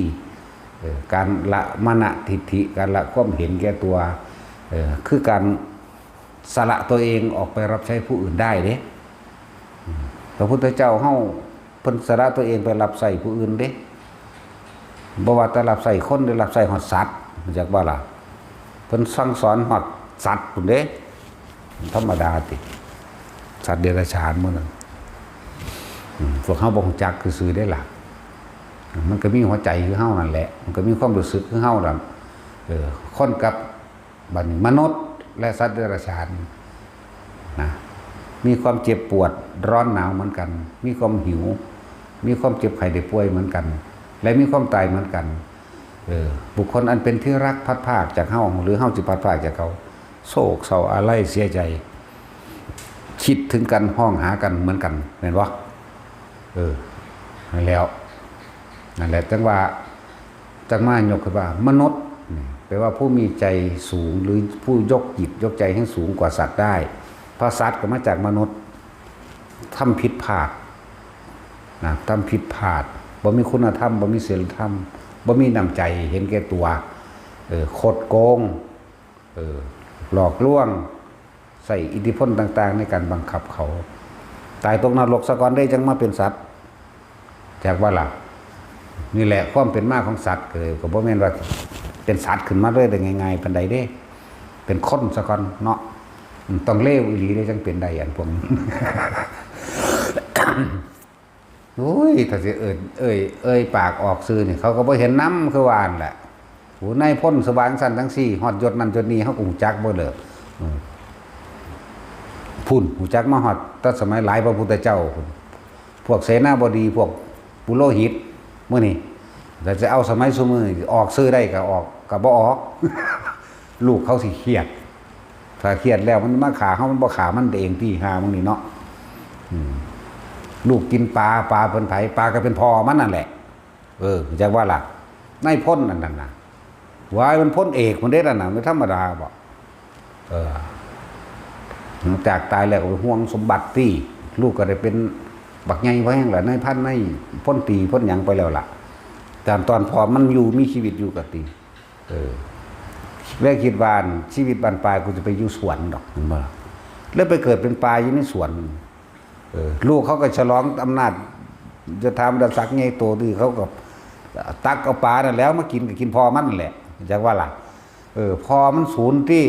การละมานะทิฏฐิการละความเห็นแก่ตัวคือการสละตัวเองออกไปรับใช้ผู้อื่นได้เด้พระพุทธเจ้าเฮาเพิ่นสละตัวเองไปรับใช้ผู้อื่นเด้บ่ว่าแต่รับใช้คนหรือรับใช้ฮอดสัตว์จักว่าล่ะเพิ่นสั่งสอนฮอดสัตว์พุ่นเด้ธรรมดาติสัตว์เดรัจฉานมื้อนั้นพวกเฮาบ่รู้จักคือซื่อได้ล่ะมันก็มีหัวใจคือเฮานั่นแหละมันก็มีความรู้สึกคือเฮานั่นคนกับบัดนี้มนุษย์และสัตว์เดรัจฉานนะมีความเจ็บปวดร้อนหนาวเหมือนกันมีความหิวมีความเจ็บไข้ได้ป่วยเหมือนกันและมีความตายเหมือนกันบุคคลอันเป็นที่รักพัดภาคจากเฮาหรือเฮาสิพัดภาคจากเขาโศกเศร้าอาลัยเสียใจคิดถึงกันห้องหากันเหมือนกันเห็นบ่นั่นแล้วนั่นแหละจังว่ามายกขึ้นว่ามนุษย์แปลว่าผู้มีใจสูงหรือผู้ยกจิตยกใจให้สูงกว่าสัตว์ได้เพราะสัตว์ก็มาจากมนุษย์ทำผิดพลาดนะทำผิดพลาดบ่มีคุณธรรมบ่มีศีลธรรมบ่มีน้ำใจเห็นแก่ตัวคดโกงหลอกลวงใส่อิทธิพลต่างๆในการบังคับเขาตายตกนรกซะก่อนได้จังมาเป็นสัตว์จากว่าล่ะนี่แหละความเป็นมาของสัตว์เลยก็บ่แม่นว่าเป็นสัตว์ขึ้นมาเลยได้ง่ายๆปานใดเด้เป็นคนซะก่อนเนาะต้องเลวอีหลีได้จังเป็นได้อันพวกนี้ โอ้ยถ้าสิเอ้ยปากออกซื่อนี่เขาก็บ่เห็นน้ำคือว่านั่นแหละโหนายพลสว่างสันทั้งสี่ฮอดยศนั้นยศนี้เฮาก็ฮู้จักบ่เด้อพุ่นฮู้จักมาฮอดตั้งสมัยหลายพระพุทธเจ้าพวกเสนาบดีพวกปุโรหิตมื้อนี้แต่จะเอาสมัยซุมื้อออกซื้อได้ก็ออกก็บ่ออก ลูกเขาสิเครียดถ้าเครียดแล้วมันมาขาเฮามันบ่ขามันเองที่หามึงนี่เนาะลูกกินปลาเพิ่นไผปลาก็เป็นพ่อมันนั่นแหละจักว่าล่ะนายพลนั่นน่ะวายมันพ้นเอกมันได้แล้วน่ะไม่ธรรมดาบ่จากตายแล้วก็ห่วงสมบัติที่ลูกก็ได้เป็นบักใหญ่ไว้แห่งล่ะนายพันนายพ้นตีพ้นหยังไปแล้วล่ะตอนพอมันอยู่มีชีวิตอยู่ก็ตีแล้วคิดว่าชีวิตบ้านปลายกูจะไปอยู่สวนดอกมันบ่แล้วไปเกิดเป็นปลาอยู่ในสวนลูกเขาก็ฉลองอำนาจจะทำดัศักดิ์ใหญ่โตที่เขาก็ตักเอาปลานั่นแล้วมากินก็กินพอมันนั่นแหละจักว่าล่ะพอมันศูนย์ที่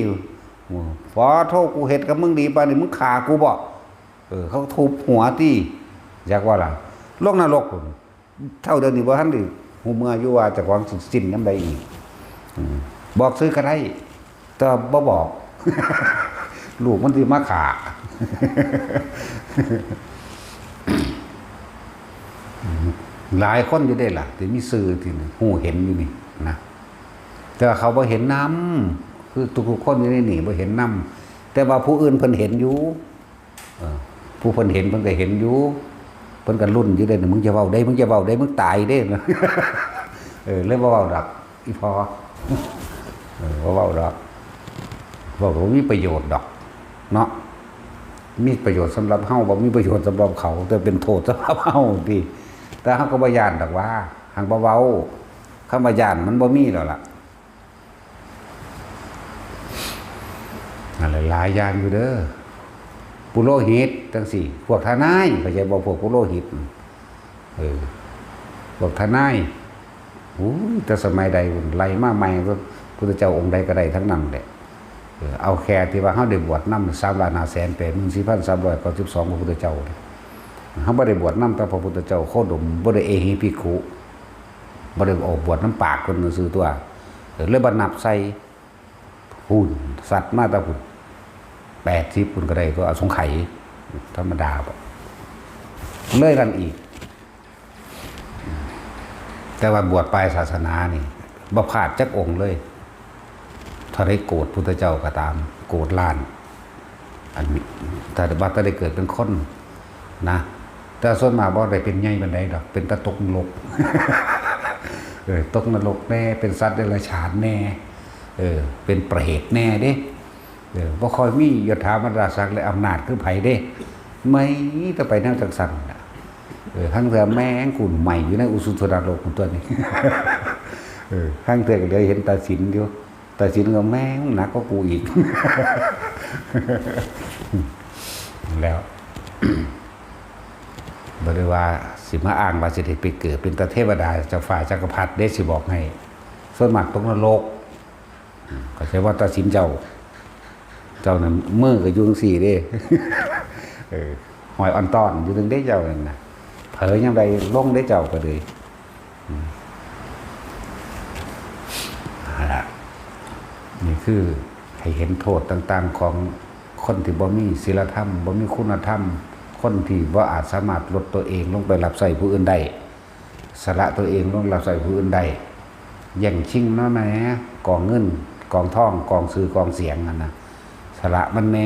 พอโทษกูเฮ็ดกับมึงดีปานนี้มึงฆ่ากูบ่เขาทุบหัวติอยากว่าล่ะลงนรกพุ่นเท่าเดิมนี่บ่ทันได้ฮู้เมื่ออยู่ว่าเจ้าของสิสิ้นยามใดอีกบอกซื้อก็ได้แต่บ่บอก ลูกมันสิมาฆ่า หลายคนอยู่ได้ล่ะที่มีสื่อที่ฮู้เห็นอยู่นี่นะแต่เขาบ่เห็นนำคือทุกคนอยู่ในนี่บ่เห็นนำแต่ว่าผู้อื่นเพิ่นเห็นอยู่ผู้เพิ่นเห็นเพิ่นก็เห็นอยู่เพิ่นก็ลุ้นอยู่ได้มึงจะเว้าได้มึงจะเว้าได้มึงตายได้เลยบ่เว้าดอกอีพอบ่เว้าดอกบอกว่ามีประโยชน์ดอกเนาะมีประโยชน์สำหรับเฮาบ่มีประโยชน์สำหรับเขาแต่เป็นโทษสำหรับเฮาติแต่เฮาก็บ่ย้านดอกว่าหังบ่เว้าคำว่าย้านมันบ่มีแล้วล่ะอะไรหลายอย่างอยู่เด้อปุโรหิตจังซี่พวกทนายเข้าใจบ่พวกปุโรหิตพวกทนายแต่สมัยใดไล่มาใหม่พระพุทธเจ้าองค์ใดก็ได้ทั้งนั้นแหละเอาแค่ที่ว่าเฮาได้บวชนำ3,584,392พระพุทธเจ้าเฮาบ่ได้บวชนำแต่พระพุทธเจ้าโคดมบ่ได้เอหิภิกขุบ่ได้ออกบวชน้ำปากคนซื่อตัวเลยบ่นับใส่หุ่นสัตว์มาแต่หุ่น80พุ่นก็ได้ตัวสงไขธรรมดาบ่เลยกันอีกแต่ว่าบวชปลายศาสนานี่บ่พลาดจักองค์เลยถ้าได้โกรธพุทธเจ้าก็ตามโกรธล้านอันนี้ถ้าได้เกิดเป็นคนนะแต่ส่วนมากบ่ได้เป็นใหญ่ปานใดดอกเป็นตะตกนรก ตกนรกแน่เป็นสัตว์เดรัจฉานแน่เป็นเปรตแน่เด้บ่ค่อยมียศถาบรรดาศักดิ์และอำนาจคือไผเด้ไม่แต่ไปแนวจังซั่นน่ะทั้งเทื่อแม่งกุ่นใหม่อยู่ในอุสุทนรกของตัวนี้ ทั้งเทื่อก็เลยเห็นตาสินอยู่ตาสินก็แม่งหนักกว่ากูอีก แล้ว บ่ได้ว่าสิมาอ้างว่าสิได้ไปเกิดเป็นตาเทวดาเจ้าฝ่ายจักรพรรดิเด้สิบอกให้ส่วนมากตกนรกก็ใช่ว่าตาสินเจ้านั้นมือก็อยู่จังซี่เด้ หอยอ่อนตอนอยู่ถึงได้เจ้านั่นน่ะเผยยามใดลงได้เจ้าก็เลยล่ะนี่คือให้เห็นโทษต่างๆของคนที่บ่มีศีลธรรมบ่มีคุณธรรมคนที่บ่อาจสามารถลดตัวเองลงไปรับใช้ผู้อื่นได้สละตัวเองลงรับใช้ผู้อื่นได้แย่งชิงมาแหมกองเงินกองทองกองสื่อกองเสียงนั่นน่ะสละมันแหม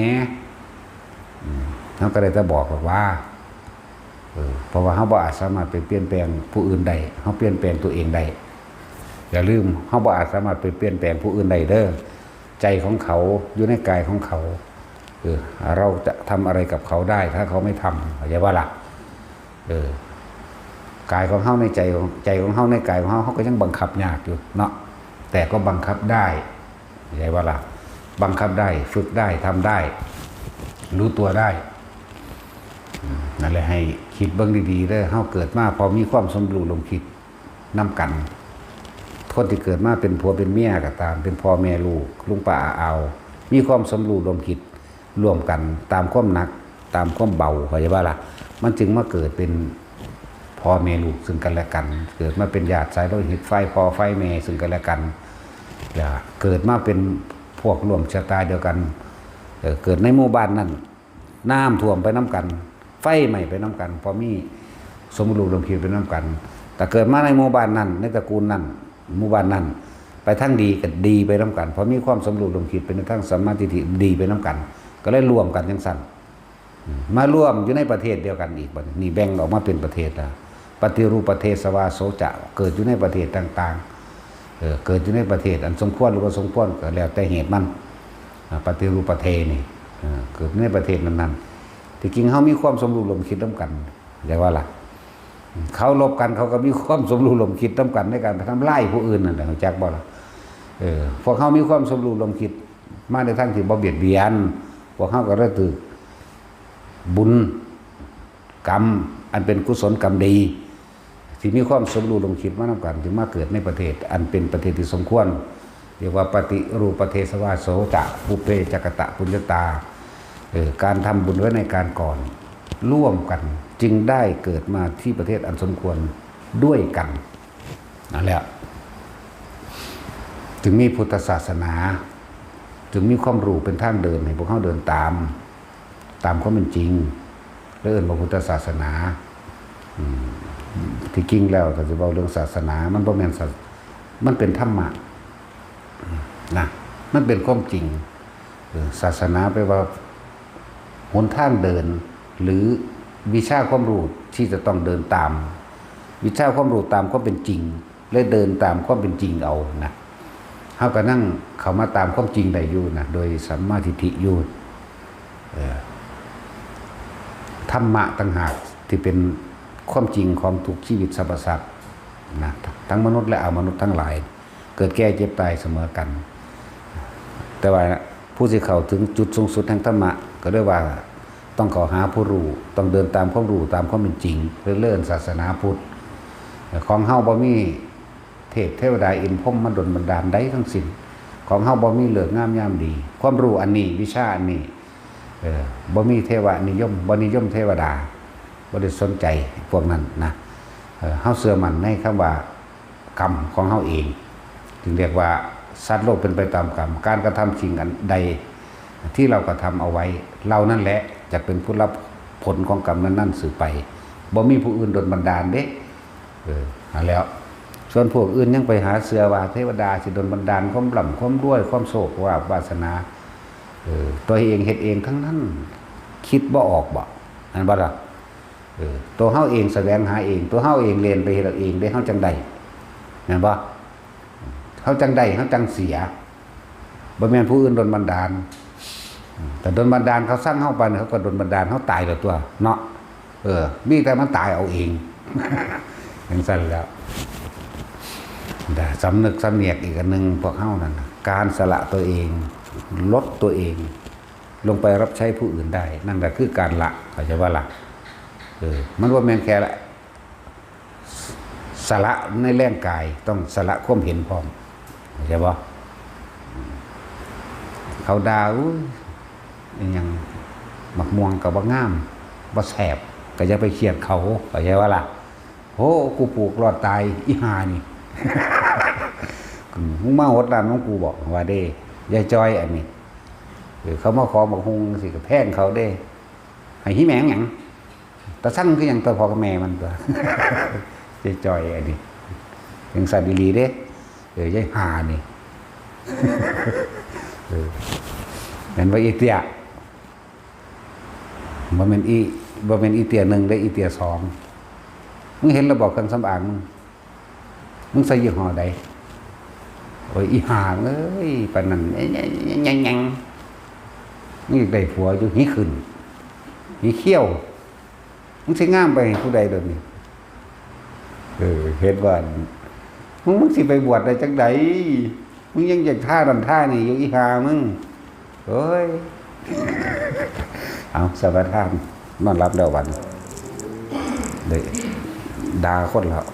เฮาก็ได้แต่บอกว่าเพราะว่าเฮาบ่อาจสามารถไปเปลี่ยนแปลงผู้อื่นได้เฮาเปลี่ยนแปลงตัวเองได้อย่าลืมเฮาบ่อาจสามารถไปเปลี่ยนแปลงผู้อื่นได้เด้อใจของเขาอยู่ในกายของเขาเราจะทำอะไรกับเขาได้ถ้าเขาไม่ทำเข้าใจว่าล่ะกายของเฮาในใจของเฮาในกายของเฮาก็ยังบังคับยากอยู่เนาะแต่ก็บังคับได้เข้าใจว่าล่ะบังคับได้ฝึกได้ทำได้รู้ตัวได้นั่นแหละให้คิดเบิ่งดีๆเด้อเฮาเกิดมาพอมีความสมรู้ร่วมคิดนำกันคนที่เกิดมาเป็นผัวเป็นเมียก็ตามเป็นพ่อแม่ลูกลุงป้าอาเอามีความสมรู้ร่วมคิดร่วมกันตามความหนักตามความเบาเข้าใจว่าล่ะมันจึงมาเกิดเป็นพ่อแม่ลูกซึ่งกันและกันเกิดมาเป็นญาติสายโลหิตไฟพ่อไฟแม่ซึ่งกันและกันเกิดมาเป็นพวกร่วมชะตาเดียวกันเกิดในหมู่บ้านนั้นน้ำท่วมไปน้ำกันไฟไหม้ไปน้ำกันพอมีสมรู้ร่วมคิดไปน้ำกันแต่เกิดมาในหมู่บ้านนั้นในตระกูลนั้นหมู่บ้านนั้นไปทั้งดีกับดีไปน้ำกันพอมีความสมรู้ร่วมคิดเป็นทั้งสัมมาทิฏฐิดีไปน้ำกันก็เลยรวมกันจังสั่นมาร่วมอยู่ในประเทศเดียวกันอีกนี่แบ่งออกมาเป็นประเทศละปฏิรูปประเทศสวาโสจะเกิดอยู่ในประเทศต่างๆเกิดอยู่ในประเทศอันสมควรหรือว่าสมควรก็แล้วแต่เหตุมันปฏิรูปประเทศนี่เกิดในประเทศนั้นๆที่จริงเขามีความสมรู้ร่วมคิดร่วมกันเรียกว่าล่ะเขาลบกันเขาก็มีความสมรู้ร่วมคิดร่วมกันในการไปทำลายผู้อื่นนั่นแหละรู้จักบ่ล่ะพวกเขามีความสมรู้ร่วมคิดมาในทางที่บ่เบียดเบียนพวกเขาก็ระลึกบุญกรรมอันเป็นกุศลกรรมดีที่มีความสมรู้ร่วมคิดมานำกันถึงมาเกิดในประเทศอันเป็นประเทศที่สมควร เรียกว่าปฏิรูปเทศวาโสจะปุเพจักตะปุญญตาการทำบุญไว้ในการก่อนร่วมกันจึงได้เกิดมาที่ประเทศอันสมควรด้วยกันนั่นแหละถึงมีพุทธศาสนาถึงมีความรู้เป็นทางเดินให้พวกเขาเดินตามความเป็นจริงเรื่องพระพุทธศาสนาที่จริงแล้วถ้าจะเอาเรื่องศาสนามันบ่แม่นมันเป็นธรรมะนะมันเป็นความจริงศาสนาแปลว่าหนทางเดินหรือวิชาความรู้ที่จะต้องเดินตามวิชาความรู้ตามความเป็นจริงและเดินตามความเป็นจริงเอานะเฮาก็นั่งเข้ามาตามความจริงได้อยู่นะโดยสัมมาทิฏฐิอยู่ธรรมะต่างหากที่เป็นความจริงของทุกชีวิตสรรพสัตว์นะทั้งมนุษย์และอมนุษย์ทั้งหลายเกิดแก่เจ็บตายเสมอกันแต่ว่าผู้ที่เข้าถึงจุดสูงสุดแห่งธรรมะก็เรียกว่าต้องเข้าหาผู้รู้ต้องเดินตามความรู้ตามความเป็นจริงเพื่อเลื่อนศาสนาพุทธของเฮาบ่มีเทพเทวดาอินพรหมมาดลบันดาลใดทั้งสิ้นของเฮาบ่มีเลิกงามยามดีความรู้อันนี้วิชาอันนี้บ่มีเทวนิยมบ่นิยมเทวดาบ่ได้สนใจพวกนั้นนะเฮาเชื่อมั่นในคำว่ากรรมของเฮาเองจึงเรียกว่าสัตว์โลกเป็นไปตามกรรมการกระทำสิ่งอันใดที่เรากระทำเอาไว้เรานั่นแหละจะเป็นผู้รับผลของกรรมนั้นๆสืบไปบ่มีผู้อื่นดลบันดาลเด้แล้วส่วนพวกอื่นยังไปหาเสือว่าเทวดาสิดลบันดาลความร่ำความรวยความโศกว่าวาสนาตัวเองเฮ็ดเองทั้งนั้นคิดบ่ออกบ่อันบ่ล่ะตัวเฮาเองแสวงหาเองตัวเฮาเองเรียนไปเฮ็ดเองได้เฮาจังได๋แม่นบ่เฮาจังได๋เฮาจังเสียบ่แม่นผู้อื่นดลบันดาลแต่ดลบันดาลเขาสร้างเฮาไปเขาก็ดลบันดาลเฮาตายแล้วตัวเนาะมีแต่มันตายเอาเองจังซั่นแล้วแต่สำนึกสำเนียกอีกอันนึงพวกเฮานั่นการสละตัวเองลดตัวเองลงไปรับใช้ผู้อื่นได้นั่นแหละคือการละเข้าใจว่าละมันว่าแม่นแค่ละสละในแรงกายต้องสละความเห็นพร้อมเข้าใจบ่เขาด่ายังมักม่วงกับบ่งามบ่แสบก็อย่าไปเครียดเขาเข้าใจว่าล่ะโหกูปลูกรอดตายอีห่านี่มึงมาหดร้านของกูบอกว่าเด้ยายจอยอันนี้เขามาขอบอกฮุงสิกับแพงเขาเด้ให้หิแมงหยังตะสั่งคือหยังตัวพ่อกับแม่มันตัวยายจอยอันนี้ยังสัตว์ดีๆเด้ยายห่านี่เป็นว่าอีเตียบ่แม่นอีเตียหนึ่งได้อีเตียสองมึงเห็นระบบเครื่องสำอางมึงใส่ยี่ห้อใดโอ้ยอีห่าเอ้ยปานนั้นยังมึงอยากได้ผัวอยู่หีขึ้นหีเขี้ยวมึงสิงามไปผู้ใดเดิมนี่เฮ็ดว่ามึงสิไปบวชได้จังไดมึงยังอยากท่าดำท่านี่อยู่อีห่ามึงเอ้ยเอาสวัสดีนอนรับแล้ววันเลยด่าคนแล้ว